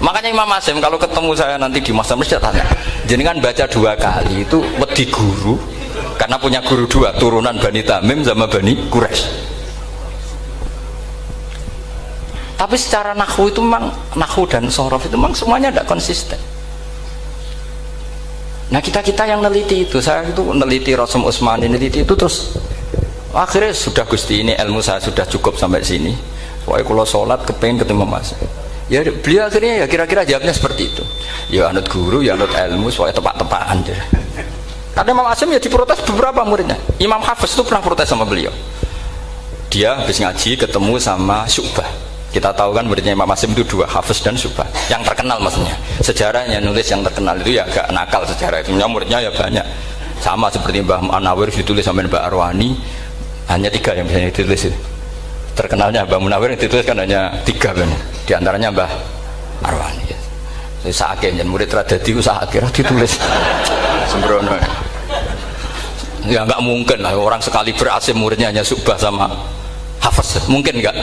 Makanya Imam Hasyim kalau ketemu saya nanti di masa mesti tanya, jenengan baca 2 kali itu wedi guru, karena punya guru 2, turunan Bani Tamim sama Bani Quraisy. Tapi secara nahwu itu memang, nahwu dan sorof itu memang semuanya tidak konsisten. Nah kita yang neliti itu, saya itu neliti Rasul Utsmani, neliti itu terus akhirnya sudah Gusti ini ilmu saya sudah cukup sampai sini. Pokoknya kalau sholat kepengen ketemu Mas. Ya beliau akhirnya ya kira-kira jawabnya seperti itu. Ya anut guru, ya anut ilmu, soalnya tepak-tepakan. Karena Imam Hasyim ya diprotes beberapa muridnya. Imam Hafiz itu pernah protes sama beliau. Dia habis ngaji ketemu sama Syu'bah. Kita tahu kan muridnya Imam Hasyim itu 2, Hafiz dan Syu'bah. Yang terkenal maksudnya. Sejarahnya nulis yang terkenal itu ya agak nakal sejarah itu. Muridnya ya banyak. Sama seperti Mbah Munawir ditulis sama Mbah Arwani. Hanya 3 yang bisa ditulis itu. Terkenalnya Mbah Munawir yang ditulis kan hanya 3 benar. Di antaranya Mbah Arwani. Saya akhirnya murid radadi usaha akhirnya ditulis sembrono. Ya nggak mungkin lah orang sekali berhasil muridnya hanya Syu'bah sama Hafiz. Mungkin nggak?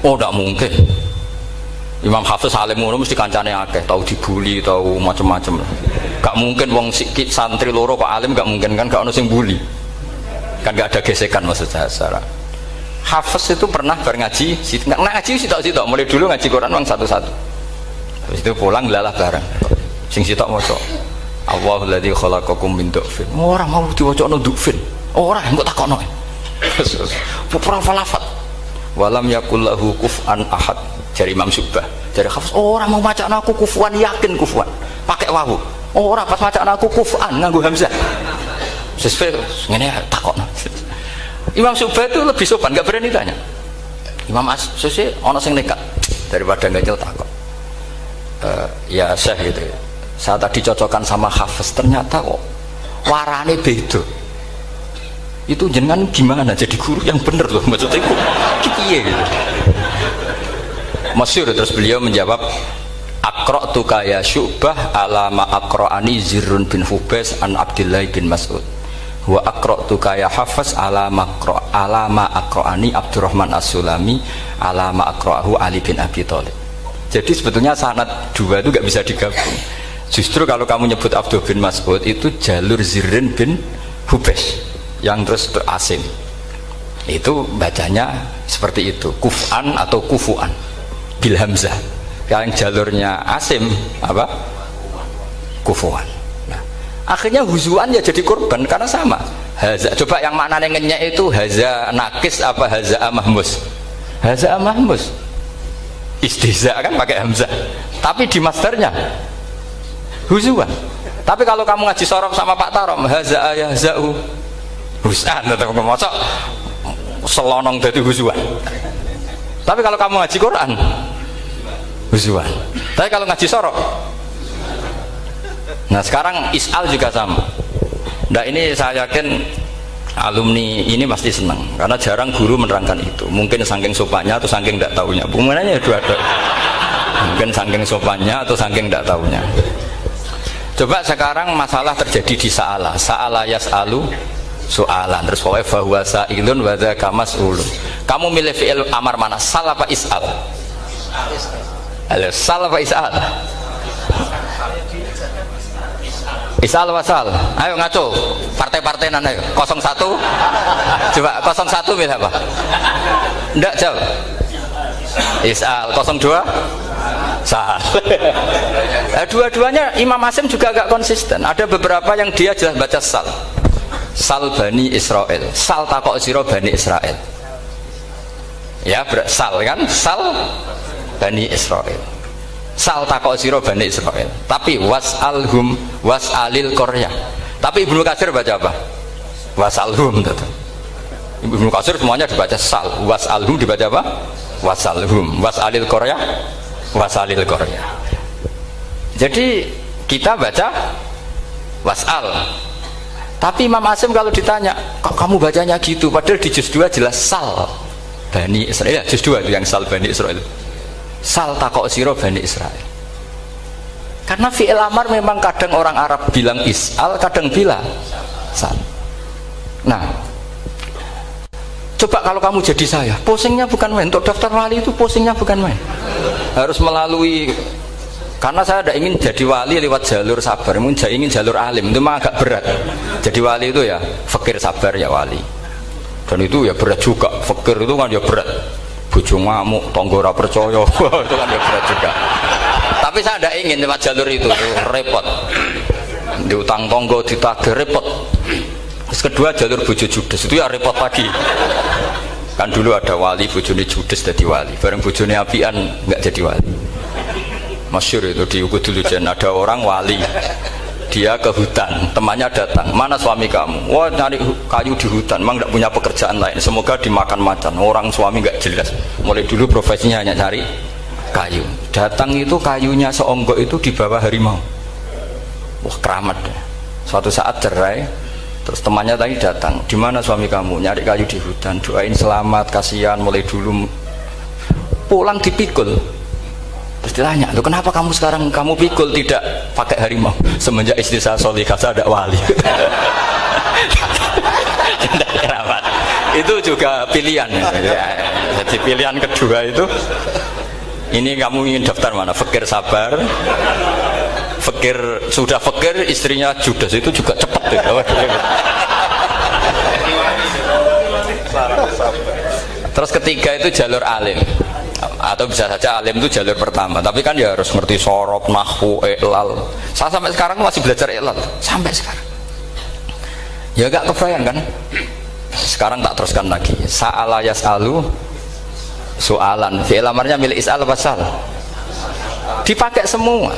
Oh nggak mungkin. Imam Hafiz alim ngono mesti kancane akeh, tahu dibully, tahu macam-macam. Nggak mungkin wong sikit santri loro kok alim, nggak mungkin kan, nggak ono sing bully. Kan nggak ada gesekan maksud saya secara. Hafiz itu pernah ngaji, nggak ngaji sitok-sitok, mulai dulu ngaji Quran memang satu-satu. Habis itu pulang lalah bareng. Sing sitok maca Allahul ladzi khalaqakum min du'fin. Ora mau diwacana du'fin. Ora engko takokno. Pura falafat. Walam yakul lahu kuf'an ahad. Dari Imam Syu'bah. Dari Hafiz, ora mau macana aku kufuan, yakin kufuan. Pakai wawu. Ora pas macana aku kuf'an nganggo hamzah. Sesuai ngene takokno. Imam Syu'bah itu lebih sopan, nggak berani tanya. Imam Asy'ari ono sing nekat daripada nggak nyel takut. Ya Syekh gitu. Saya tadi cocokkan sama Hafiz, ternyata kok warane beda. Itu jenengan gimana jadi guru yang bener loh, maksudnya itu piye gitu. Masyhur terus beliau menjawab, Aqra'tuka ya Syu'bah ala ma aqra'ani Zirrun bin Hubais an Abdillah bin Mas'ud. Wa aqra'tuka ya Hafiz ala ma aqra'ani Abdurrahman As-Sulami ala ma aqra'ahu Ali bin Abi Thalib. Jadi sebetulnya sanad dua itu gak bisa digabung. Justru kalau kamu nyebut Abdul bin Mas'ud itu jalur Zirrin bin Hubais yang terus Asim. Itu bacanya seperti itu, kuf'an atau kufu'an bil hamzah. Yang jalurnya Asim apa? Kufu'an. Akhirnya huzuan ya jadi korban karena sama. Haza, coba yang maknanya ngenyek itu haza nakis apa haza mahmus? Haza mahmus. Istihza kan pakai hamzah. Tapi di masternya huzuan. Tapi kalau kamu ngaji sorok sama Pak Tarom, haza ayahzau husan atau mosok selonong dari huzuan. Tapi kalau kamu ngaji Quran huzuan. Tapi kalau ngaji sorok. Nah sekarang is'al juga sama. Nah ini saya yakin alumni ini pasti senang karena jarang guru menerangkan itu. Mungkin saking sopannya atau saking tidak tahunya. Bagaimana dua-dua. Mungkin saking sopannya atau saking tidak tahunya. Coba sekarang masalah terjadi di Sa'ala yas'alu soalan. Terus pokoknya fahuwa sa'ilun wa dzaka mas'ulun. Kamu milih fi'il amar mana? Sal apa is'al? Sal apa is'al? Isal wasal, ayo ngaco, partai-partai nana, 01, coba 01 milih apa? Ndak jawab. Isal, 02, sal. Dua-duanya Imam Asim juga agak konsisten. Ada beberapa yang dia jelas baca sal, sal Bani Israel, sal takok siro Bani Israel. Ya, sal kan, sal Bani Israel. Sal takok siro Bani Israel. Tapi was'alhum was'alil Korea. Tapi Ibnu Katsir baca apa? Was'alhum. Ibnu Katsir semuanya dibaca sal. Was'alhum dibaca apa? Was'alhum. Was'alil Korea. Was'alil Korea. Jadi kita baca was'al. Tapi Imam Asim kalau ditanya, kok kamu bacanya gitu? Padahal di juz 2 jelas sal Bani Israel. Ya, juz 2 itu yang sal Bani Israel. Sal takok siro Bani Israel. Karena fi'il amar memang kadang orang Arab bilang is'al, kadang bilang sal. Nah, coba kalau kamu jadi saya, posingnya bukan main. Untuk daftar wali itu posingnya bukan main. Harus melalui, karena saya tidak ingin jadi wali lewat jalur sabar, ingin jalur alim. Itu memang agak berat. Jadi wali itu ya fakir sabar ya wali. Dan itu ya berat juga. Fakir itu kan ya berat. Bojo ngamuk, tonggo ora percaya, itu kan ya berat juga. Tapi saya tidak ingin lewat jalur itu repot. Diutang tonggo, ditagih repot. Terus kedua jalur bojo judes itu ya repot lagi. Kan dulu ada wali bojone judes jadi wali, bareng bojone apian nggak jadi wali. Masyhur itu di Ukudul Jan, ada orang wali. Dia ke hutan, temannya datang, mana suami kamu? Wah nyari kayu di hutan, memang tidak punya pekerjaan lain, semoga dimakan macan. Orang suami nggak jelas, mulai dulu profesinya hanya cari kayu. Datang itu kayunya seonggok itu di bawah harimau. Wah keramat deh. Suatu saat cerai, terus temannya tadi datang, di mana suami kamu? Nyari kayu di hutan, doain selamat, kasihan, mulai dulu. Pulang dipikul. Terus ditanya, loh kenapa kamu sekarang kamu pikul tidak pakai harimau? Semenjak istri saya solihah, saya ada wali. Itu juga pilihan. Jadi pilihan kedua itu, ini kamu ingin daftar mana? Fakir sabar, fakir sudah fakir, istrinya judes itu juga cepat. Terus ketiga itu jalur alim. Atau bisa saja alim itu jalur pertama, tapi kan ya harus ngerti sorok, nahwu, i'lal. Saya sampai sekarang masih belajar i'lal sampai sekarang. Ya gak kebayang kan? Sekarang tak teruskan lagi. Sa'ala yas'alu soalan. Fi'il amarnya milik is'al apa sal? Dipakai semua.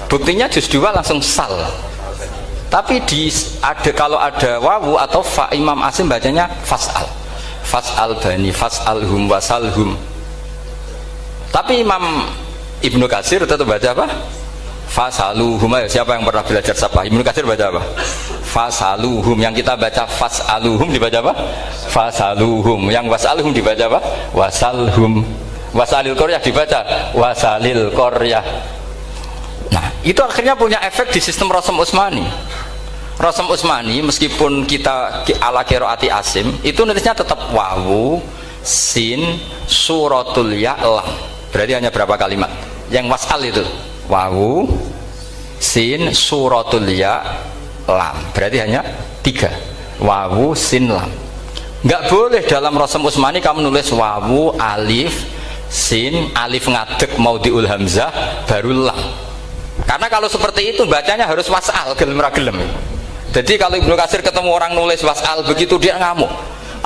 Buktinya juz 2 langsung sal. Tapi kalau ada wawu atau fa, Imam Asim bacanya fas'al. fas'al bani fas'alhum wasalhum. Tapi Imam Ibnu Katsir tetap baca apa? Fasaluhum. Siapa yang pernah belajar sapa? Ibnu Katsir baca apa? Fasaluhum. Yang kita baca fasaluhum dibaca apa? Fasaluhum. Yang wasaluhum dibaca apa? Wasalhum. Wasalil Qaryah dibaca wasalil Qaryah. Nah, itu akhirnya punya efek di sistem Rasm Utsmani. Rasm Utsmani meskipun kita ala qiraati Asim, itu nulisnya tetap wawu, sin, suratul ya, lam. Berarti hanya berapa kalimat? Yang wasal itu wawu, sin, suratul ya, lam. Berarti hanya 3. Wawu, sin, lam. Nggak boleh dalam Rasm Utsmani kamu nulis wawu, alif, sin, alif ngadeg maudhi'ul hamzah baru lam. Karena kalau seperti itu bacanya harus wasal, gelem ra gelem. Jadi kalau Ibnu Katsir ketemu orang nulis wasal begitu dia ngamuk.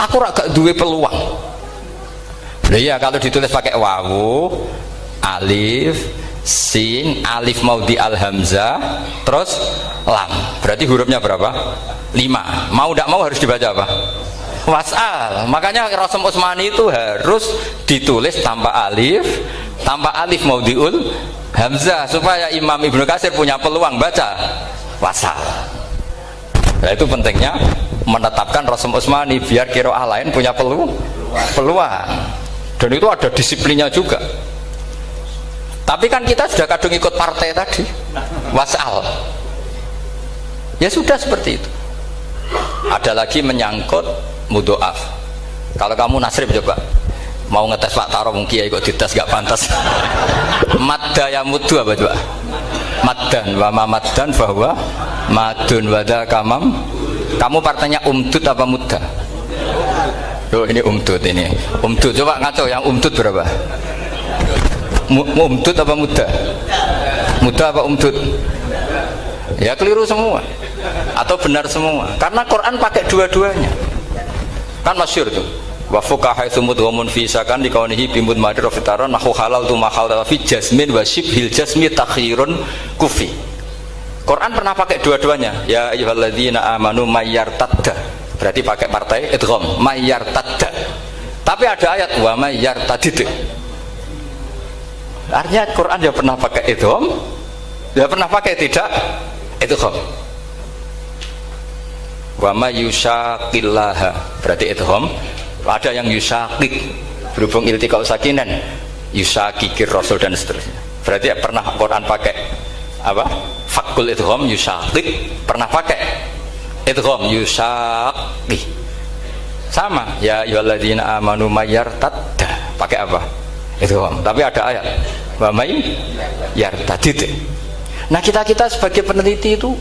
Aku gak duwe peluang. Nah, iya kalau ditulis pakai wawu, alif, sin, alif maudhi al hamzah, terus lam. Berarti hurufnya berapa? 5. Mau tidak mau harus dibaca apa? Wasal. Makanya Rasm Utsmani itu harus ditulis tanpa alif maudhiul hamzah supaya Imam Ibnu Katsir punya peluang baca wasal. Nah, itu pentingnya menetapkan Rasm Utsmani biar qiraah lain punya peluang. Dan itu ada disiplinnya juga. Tapi kan kita sudah kadung ikut partai tadi, wasal. Ya sudah seperti itu. Ada lagi menyangkut mudhoaf. Kalau kamu nasrib coba mau ngetes Pak Taro mungkin ya ikut dites gak pantas. Madda ya mudhu apa coba? Maddan wa ma maddan bahwa madun wada kamam. Kamu partainya umdud apa mudda? Loh ini umdud ini. Umdud coba ngaco yang umdud berapa? Umdud apa mudda? Mudda apa umdud? Ya keliru semua. Atau benar semua. Karena Quran pakai dua-duanya. Kan masyhur tuh. Wa fuqaha sumud ghamun fi sakan di kaunihi bimud madir fitaran nahu halal tu mahal fi jasmin wa shibhil jasmi takhirun kufi. Quran pernah pakai dua-duanya. Ya ayyuhalladzina amanu mayyartadda. Berarti pakai partai idgham mayyartadda. Tapi ada ayat wa mayyartadid. Artinya Quran dia pernah pakai idgham, dia pernah pakai tidak idgham. Wa mayyushaqillaha berarti idgham. Ada yang yusakik berhubung iltiqa sakinan yusakikir rasul dan seterusnya. Berarti pernah Quran pakai apa? Fakul idgham yusakik, pernah pakai idgham yusakih. Sama ya ayyuhalladzina amanu mayyartadda pakai apa? Idgham. Tapi ada ayat wa may yartadid. Nah, kita sebagai peneliti itu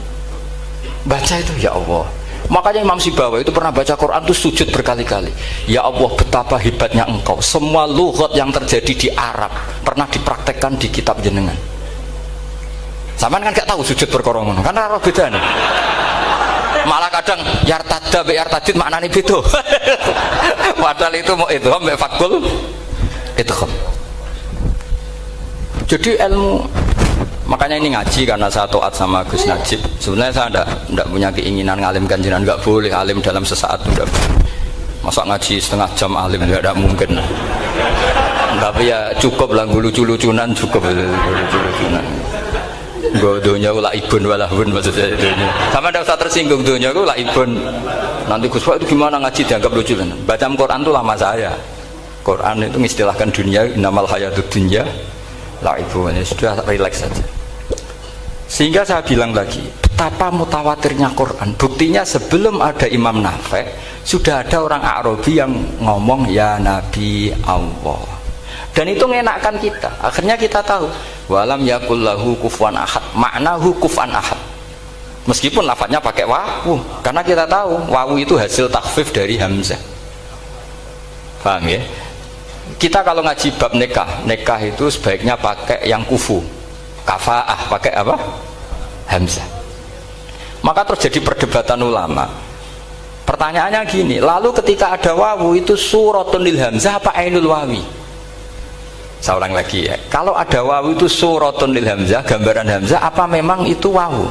baca itu ya Allah. Makanya Imam Sibawa itu pernah baca Quran itu sujud berkali-kali. Ya Allah betapa hebatnya engkau. Semua lughat yang terjadi di Arab pernah dipraktekkan di kitab jenengan. Sampean kan gak tahu sujud perkara ngono. Karena ora bedane. Malah kadang yartadda be yartadid maknane beda. Padahal itu mau idgham be fakul idgham. Jadi ilmu. Makanya ini ngaji karena saya taat sama Gus Najib. Sebenarnya saya tidak punya keinginan ngalimkan jenengan, nggak boleh alim dalam sesaat itu. Masa ngaji setengah jam alim nggak mungkin. Tapi ya cukup lah lucu-lucunan cukup lucu-lucunan. Godonya ulah ibun walahun maksudnya dunia. Sama tidak usah tersinggung dunia ulah ibun. Nanti Gus Pak itu gimana ngaji dianggap lucu kan? Baca Quran itu lama saya. Quran itu mengistilahkan dunia innamal hayatud dunya la'ibun. Sudah relax saja. Sehingga saya bilang lagi, betapa mutawatirnya Quran. Buktinya sebelum ada Imam Nafi' sudah ada orang Arabi yang ngomong ya Nabi Allah. Dan itu ngenakkan kita. Akhirnya kita tahu walam yakullahu kufuwan ahad. Maknahu kufan ahad. Meskipun lafadznya pakai wawu, karena kita tahu wawu itu hasil takhfif dari hamzah. Paham ya? Kita kalau ngaji bab nikah itu sebaiknya pakai yang kufu. Kafaah pakai apa? Hamzah. Maka terjadi perdebatan ulama. Pertanyaannya gini, lalu ketika ada wawu itu suratun lil hamzah apa ainul wawi? Saya ulang lagi ya. Kalau ada wawu itu suratun lil hamzah, gambaran hamzah, apa memang itu wawu?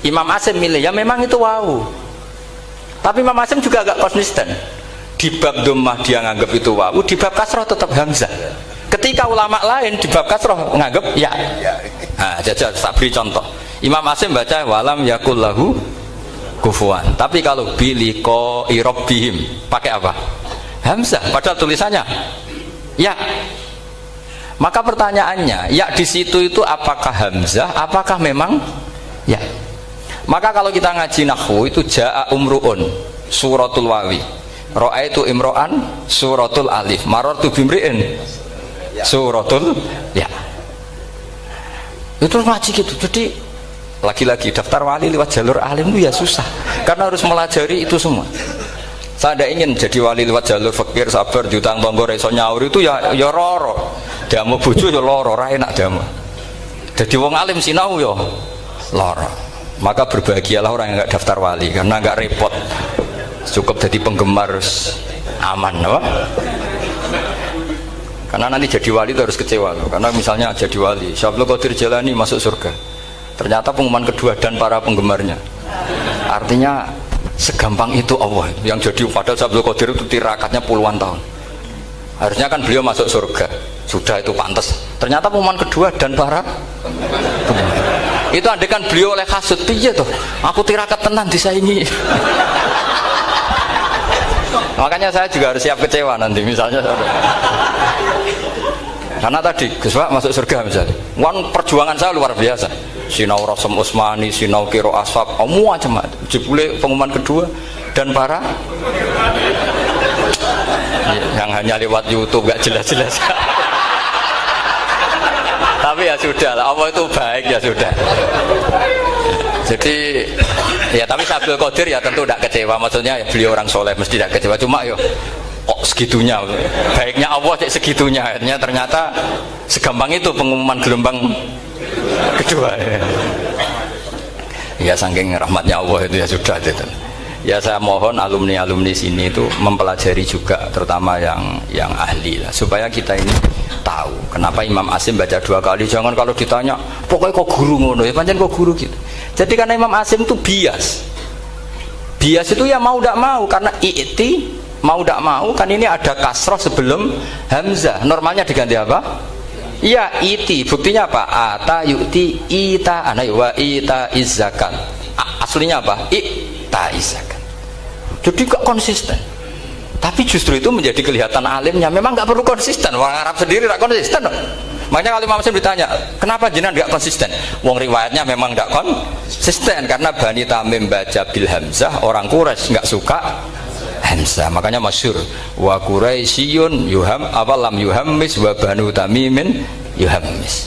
Imam Asim milih ya memang itu wawu. Tapi Imam Asim juga agak konsisten. Di bab dhammah dia nganggap itu wawu, di bab kasroh tetap hamzah. Ketika ulama lain di bab kasroh nganggap ya. Nah, jajal tak beri contoh. Imam Asim baca walam yakul lahu kufuwan. Tapi kalau biliko irobbihim pakai apa? Hamzah. Padahal tulisannya ya. Maka pertanyaannya, ya di situ itu apakah hamzah? Apakah memang ya? Maka kalau kita ngaji nahwu itu jaa umruun suratul wawi, ra'aitu imro'an suratul alif, marartu bimri'in suratul ya. Itu ngaji gitu. Jadi lagi-lagi daftar wali lewat jalur alim itu ya susah, karena harus melajari itu semua. Saya tidak ingin jadi wali lewat jalur fakir sabar diutang tonggo iso nyaur itu ya roro. Damu bojo ya loro, ra enak damu. Jadi wong alim sinau ya loro. Maka berbahagialah orang yang enggak daftar wali karena enggak repot. Cukup jadi penggemar aman, apa? Karena nanti jadi wali itu harus kecewa loh. Karena misalnya jadi wali, Syabul Qadir Jalani masuk surga. Ternyata pengumuman kedua dan para penggemarnya. Artinya segampang itu Allah. Yang jadi padahal Syabul Qadir itu tirakatnya puluhan tahun. Harusnya kan beliau masuk surga. Sudah itu pantas. Ternyata pengumuman kedua dan para penggemar. Itu andekan beliau oleh kasut piye tuh. Aku tirakat tenan disaingi. Makanya saya juga harus siap kecewa nanti misalnya. Karena tadi Gus Pak masuk surga misalnya. Wan perjuangan saya luar biasa. Sinau Rasem Usmani, sinau Kiro Asfab, semua macam-macam. Jebule pengumuman kedua dan para yang hanya lewat YouTube gak jelas-jelas. Tapi ya sudah lah, Allah itu baik ya sudah. Jadi ya tapi Syabul Qadir ya tentu tidak kecewa, maksudnya ya, beliau orang soleh mesti tidak kecewa, cuma yo kok segitunya baiknya Allah cek segitunya, akhirnya ternyata segampang itu pengumuman gelombang kedua ya saking rahmatnya Allah itu ya sudah gitu. Ya saya mohon alumni-alumni sini itu mempelajari juga, terutama yang ahli lah, supaya kita ini tahu kenapa Imam Asim baca 2 kali. Jangan kalau ditanya pokoknya kok guru ngono ya pancen kok guru gitu. Jadi karena Imam Asim itu bias itu ya mau tidak mau, karena i'ti mau tidak mau kan ini ada kasroh sebelum hamzah, normalnya diganti apa? Ya iti, buktinya apa? Ata yu'ti ita ana wa ita izzakat. Aslinya apa? Ita izzakat. Jadi gak konsisten. Tapi justru itu menjadi kelihatan alimnya. Memang gak perlu konsisten. Orang Arab sendiri gak konsisten. Makanya kalau Imam Asim ditanya, kenapa jenengan gak konsisten? Wong riwayatnya memang gak konsisten karena Bani Tamim baca bil hamzah, orang Quraisy gak suka hamzah. Makanya masyhur wa Quraisyun yuham awalam yuhammis wa Banu Tamimin yuhammis.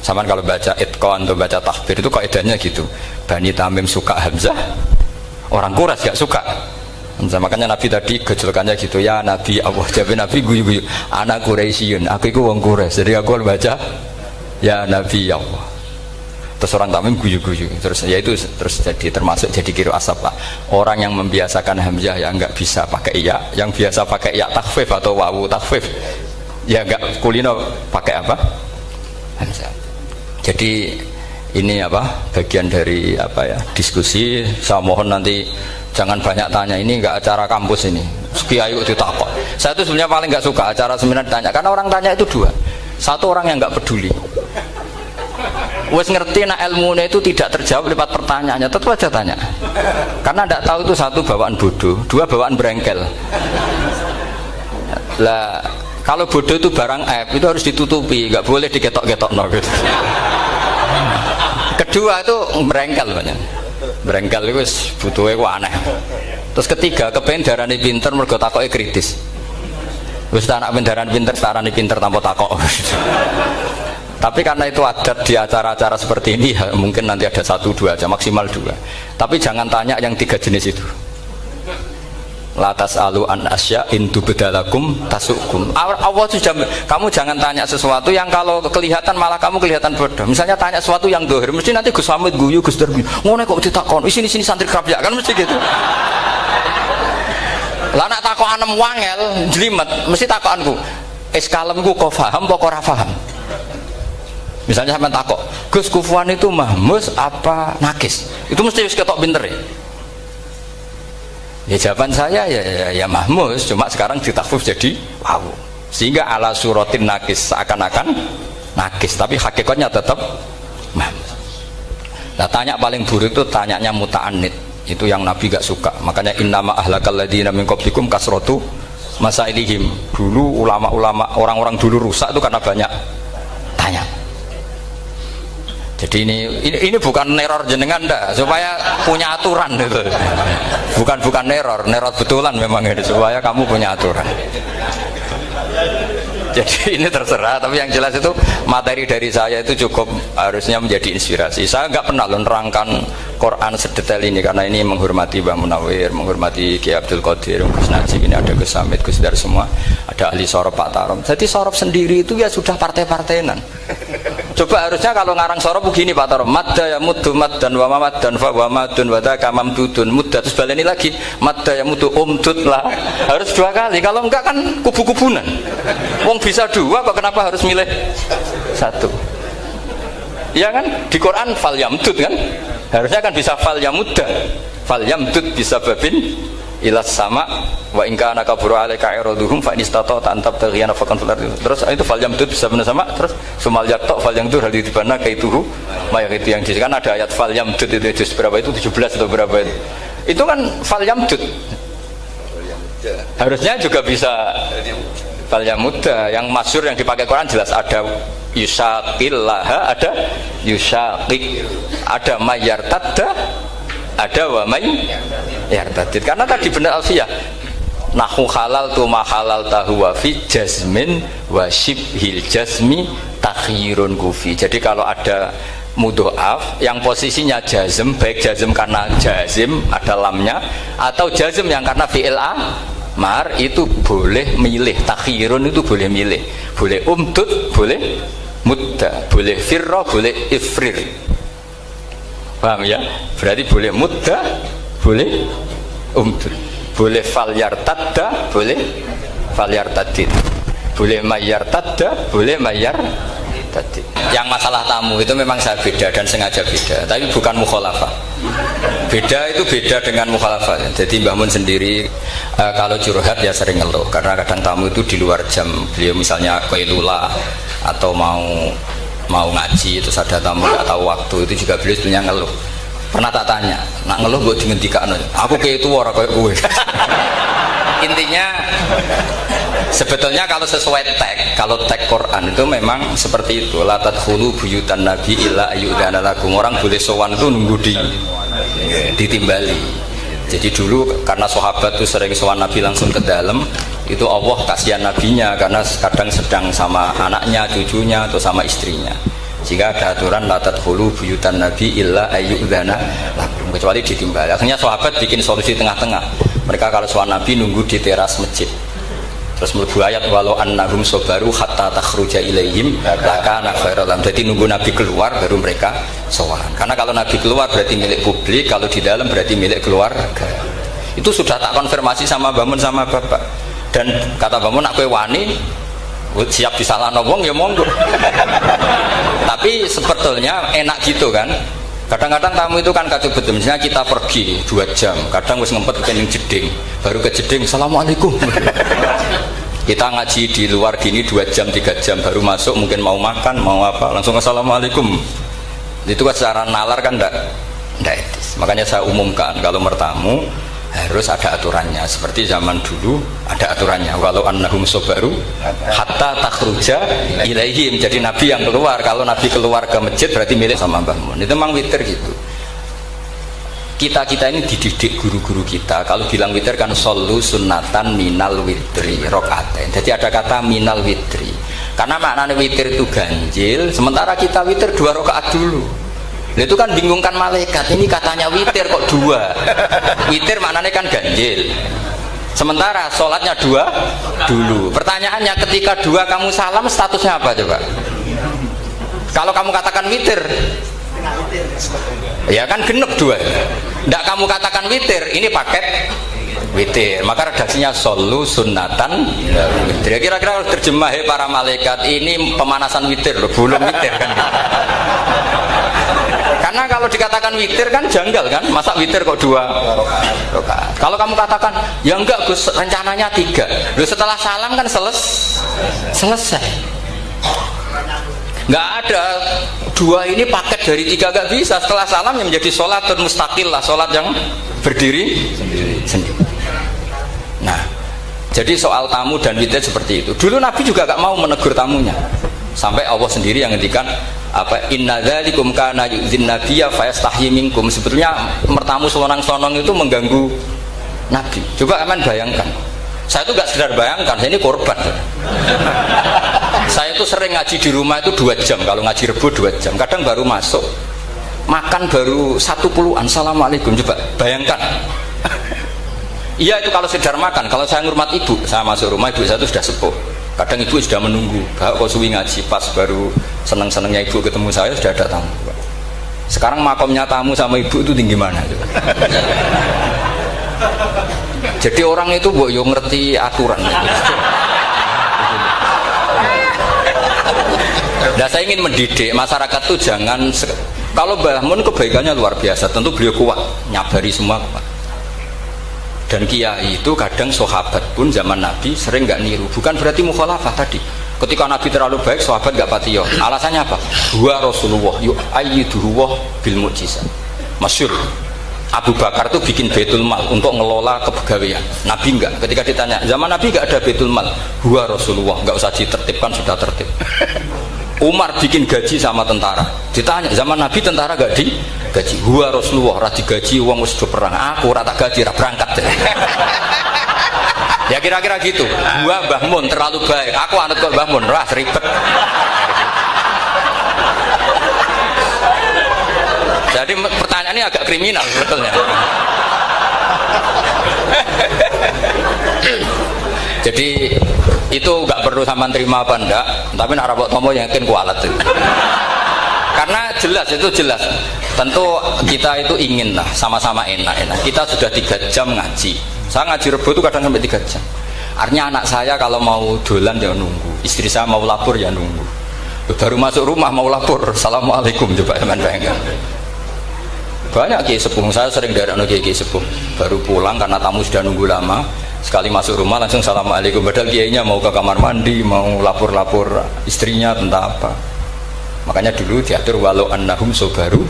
Sama kalau baca itqan atau baca takbir itu kaidahnya gitu. Bani Tamim suka hamzah, orang Quraisy gak suka. Makanya Nabi tadi gejolkannya gitu, ya Nabi Allah, jawab Nabi guyu-guyu, anak Quraisyun, aku itu wong Quraisy, jadi aku baca ya Nabi Allah. Terus orang Tamim guyu-guyu, terus ya itu terus jadi termasuk jadi kiro asap lah. Orang yang membiasakan hamzah ya nggak bisa pakai ya, yang biasa pakai ya takhfif atau wawu takhfif ya nggak kulino pakai apa hamzah. Jadi ini apa bagian dari apa ya diskusi. Saya mohon nanti jangan banyak tanya, ini enggak acara kampus ini. Kiai kok ditakok. Saya itu sebenarnya paling enggak suka acara seminar ditanya, karena orang tanya itu dua. Satu orang yang enggak peduli. Wes ngerti nak ilmunya itu tidak terjawab lewat pertanyaannya, tetap aja tanya. Karena enggak tahu itu satu bawaan bodoh, dua bawaan berengkel. Lah kalau bodoh itu barang aib, itu harus ditutupi, enggak boleh diketok-ketok no gitu. Kedua itu berengkel banyak. Berengkel itu butuhnya itu aneh. Terus ketiga kepengen darani pinter mergo takoke kritis. Wis anak darani pinter tarani pinter tanpa takok. Tapi karena itu adat di acara-acara seperti ini ya, mungkin nanti ada 1-2 aja, maksimal 2. Tapi jangan tanya yang 3 jenis itu. Latas alu an asya intu bedalakum tasukum. Allah sudah, kamu jangan tanya sesuatu yang kalau kelihatan malah kamu kelihatan bodoh. Misalnya tanya sesuatu yang dohir, mesti nanti Gus Hamid guyu Gus Darbi. Ngono kok ditakon, sini santri kerap ya kan mesti gitu. Lah nak takon anem wangel, jlimet, mesti takonku. Kalemku kok paham apa ora paham? Misalnya sampean takok, Gus kufuan itu mahmus apa nakis? Itu mesti wis ketok pinter ya. Ya jawaban saya ya mahmus, cuma sekarang ditakhfif jadi wawu. Sehingga ala suratin nakis, seakan-akan nakis, tapi hakikatnya tetap mahmus. Nah, tanya paling buruk itu tanyanya muta'anid. Itu yang Nabi gak suka. Makanya innama ahlakal ladzina min qablikum kasratu masailihim. Dulu ulama-ulama, orang-orang dulu rusak itu karena banyak tanya. Jadi ini bukan neror jenengan dah, supaya punya aturan gitu. Bukan neror betulan memang ini, supaya kamu punya aturan. Jadi ini terserah, tapi yang jelas itu materi dari saya itu cukup harusnya menjadi inspirasi. Saya nggak pernah nerangkan Quran sedetail ini karena ini menghormati Mbah Munawir, menghormati Ki Abdul Qadir, Gus Najib, ini ada Gus Samit, Gus Dar semua, ada ahli sorop Pak Tarom. Jadi sorop sendiri itu ya sudah partai-partainan. Coba harusnya kalau ngarang sorop begini Pak Tarom, madda ya muddu maddan wa mamaddan fa wa madun wa daka mamdudun mudda, terus baleni lagi madda ya muddu umdud lah. Harus 2 kali, kalau enggak kan kubu-kubunan. Wong bisa 2 kok kenapa harus milih 1? Iya kan? Di Quran fal yamdud kan? Harusnya kan bisa fal yamudda. Fal yamdud bisa babin ilas sama wa in kana kabura alaika iraduhum fa in istata'ta an tabtaghiyana faqan fil ardi. Terus itu fal yamdud bisa benar sama, terus sumal yaqta fal yamdud hal dibana kaituhu mayang itu yang kan ada ayat fal yamdud itu juz berapa itu 17 atau berapa itu. Itu kan fal yamdud. Harusnya juga bisa fal yamudda. Yang masyhur yang dipakai Quran jelas ada yusaqillaha, ada yusaqik, ada mayartadda, ada wa may yartadid. Karena tadi benar alfiyah nahu halal tu ma halal tahu wa fi jazmin wa shibhil jazmi takhirun kufi. Jadi kalau ada mudhoaf yang posisinya jazm, baik jazm karena jazim ada lamnya atau jazm yang karena fi'il amar, itu boleh milih. Takhirun itu boleh milih, boleh umdud, boleh mudda, boleh firra, boleh ifrir. Paham ya? Berarti boleh mudda, boleh umdud, boleh fal yartadda, boleh fal yartadid, boleh mayyar tadda, boleh mayyar tadid. Yang masalah tamu itu memang saya beda dan sengaja beda, tapi bukan mukhalafah. Beda itu beda dengan mukhalafah. Jadi Mbah Mun sendiri kalau curhat ya sering ngeluh karena kadang tamu itu di luar jam beliau, misalnya qailula atau mau ngaji, terus ada tamu nggak tahu waktu, itu juga beliau sebenarnya ngeluh. Pernah tak tanya, nak ngeluh gue dingendikakno, aku kayak itu orang kayak gue. Intinya sebetulnya kalau sesuai teks, kalau teks Quran itu memang seperti itu. La tadkhulu buyutan nabi illa ayyudana lakum. Orang boleh sowan itu nunggu ditimbali. Jadi dulu karena sahabat itu sering sowan Nabi langsung ke dalam, itu Allah kasihan nabinya karena kadang sedang sama anaknya, cucunya atau sama istrinya. Jika ada aturan la tadkhulu buyutan nabi illa ayyudana lakum, kecuali ditimbali. Akhirnya sahabat bikin solusi tengah-tengah. Mereka kalau sowan Nabi nunggu di teras masjid. Terus mlebu ayat walau annahum sabaru hatta takhruja ilaihim lakana khairal lahum. Jadi nunggu Nabi keluar baru mereka sowan. Karena kalau Nabi keluar berarti milik publik, kalau di dalam berarti milik keluarga. Itu sudah tak konfirmasi sama Mbah Mun sama Bapak. Dan kata Mbah Mun, nak kowe wani siap disalahno wong ya monggo. Tapi sebetulnya enak gitu kan. Kadang-kadang tamu itu kan kacau betul. Misalnya kita pergi 2 jam, kadang wis ngempet ke jeding, baru ke jeding assalamualaikum. Kita ngaji di luar gini 2 jam 3 jam baru masuk, mungkin mau makan mau apa langsung assalamualaikum. Itu kan secara nalar kan enggak etis. Makanya saya umumkan kalau bertamu harus ada aturannya, seperti zaman dulu ada aturannya walau annahum sabaru hatta takhruja ilaihim. Jadi Nabi yang keluar, kalau Nabi keluar ke masjid berarti milik sama Mbah Mun. Itu memang witir gitu. Kita ini dididik guru-guru kita, kalau bilang witir kan solu sunnatan minal witri rokaaten. Jadi ada kata minal witri karena maknanya witir itu ganjil, sementara kita witir 2 rakaat dulu. Itu kan bingungkan malaikat, ini katanya witir kok 2. Witir maknanya kan ganjil, sementara sholatnya 2 dulu. Pertanyaannya, ketika 2 kamu salam statusnya apa coba? Kalau kamu katakan witir ya kan genep 2. Nggak kamu katakan witir, ini paket witir, maka redaksinya solu sunnatan witir. Kira-kira terjemah para malaikat, ini pemanasan witir loh, belum witir kan gitu. Karena kalau dikatakan witir kan janggal kan, masa witir kok 2 rakaat. Kalau kamu katakan ya enggak Gus, rencananya 3. Loh setelah salam kan selesai. Enggak ada 2 ini paket dari 3, enggak bisa. Setelah salam yang menjadi sholatun mustaqillah, sholat yang berdiri sendiri. Nah, jadi soal tamu dan witir seperti itu. Dulu Nabi juga enggak mau menegur tamunya. Sampai Allah sendiri yang ngendikan inna dzalikum kana yu'dzin nabiyya fayastahyi minkum. Sebetulnya mertamu selonang-selonang itu mengganggu Nabi. Coba aman bayangkan. Saya itu gak sekedar bayangkan, saya ini korban. Saya itu sering ngaji di rumah itu 2 jam, kalau ngaji Rebo 2 jam. Kadang baru masuk, makan baru 1 assalamualaikum. Coba bayangkan. Iya itu kalau sekedar makan. Kalau saya ngurmat ibu, saya masuk rumah ibu saya itu sudah sepuh. Kadang ibu sudah menunggu, kok suwi ngaji, pas baru seneng-senengnya ibu ketemu saya sudah ada tamu. Sekarang makomnya tamu sama ibu itu tinggi mana? Jadi orang itu yo ngerti aturan. Nah, saya ingin mendidik masyarakat tuh jangan, kalau Mbah Mun kebaikannya luar biasa, tentu beliau kuat, nyabari semua kuat. Dan kiai itu kadang sahabat pun zaman Nabi sering nggak niru, bukan berarti mukhalafah tadi. Ketika Nabi terlalu baik, sahabat nggak patiyo. Alasannya apa? Huwa Rasulullah yu'ayyiduhu bil mu'jizat. Masyhur. Abu Bakar itu bikin Baitul Mal untuk ngelola kepegawaian. Nabi enggak. Ketika ditanya, zaman Nabi enggak ada Baitul Mal. Huwa Rasulullah, enggak usah ditertibkan, sudah tertib. Umar bikin gaji sama tentara. Ditanya, zaman Nabi tentara enggak digaji. Huwa Rasulullah, ora digaji wong wis do perang. Aku ora tak gaji, ora berangkat. Ya kira-kira gitu. Gua Mbah Mun terlalu baik. Aku anut kok Mbah Mun, wah ribet. Jadi pertanyaan ini agak kriminal sebetulnya. Jadi itu nggak perlu sama terima apa enggak, tapi nak rabok tomo yakin kualat. Karena jelas itu jelas. Tentu kita itu ingin lah sama-sama enak-enak. Kita sudah 3 jam ngaji. Saya ngaji Rebo itu kadang sampai 3 jam. Artinya anak saya kalau mau dolan ya nunggu, istri saya mau lapor ya nunggu. Baru masuk rumah mau lapor, assalamualaikum, coba teman bayangkan. Banyak kiai sepuh, saya sering daerah kiai sepuh baru pulang karena tamu sudah nunggu lama, sekali masuk rumah langsung assalamualaikum, padahal kiainya mau ke kamar mandi, mau lapor-lapor istrinya tentang apa. Makanya dulu diatur walau annahum sobaru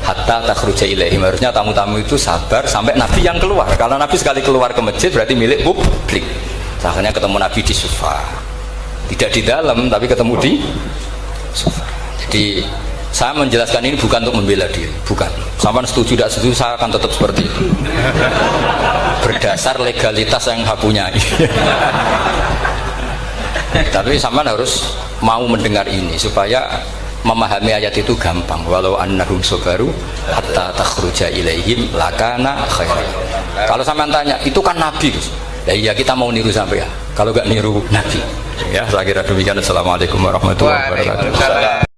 hatta takhruja ilaihim, harusnya tamu-tamu itu sabar sampai Nabi yang keluar. Kalau Nabi sekali keluar ke masjid berarti milik publik. Akhirnya ketemu Nabi di sofa, tidak di dalam tapi ketemu di sofa. Jadi saya menjelaskan ini bukan untuk membela diri, bukan. Sampai setuju tidak setuju saya akan tetap seperti itu. Berdasar legalitas yang saya punya. Tapi sampean harus mau mendengar ini supaya memahami ayat itu gampang. Walau annahum sabaru hatta takhruja ilaihim lakana khairan. Kalau sampean tanya, itu kan Nabi. Ya iya kita mau niru sampai ya. Kalau enggak niru Nabi. Ya, saya kira demikian. Assalamualaikum warahmatullahi wabarakatuh.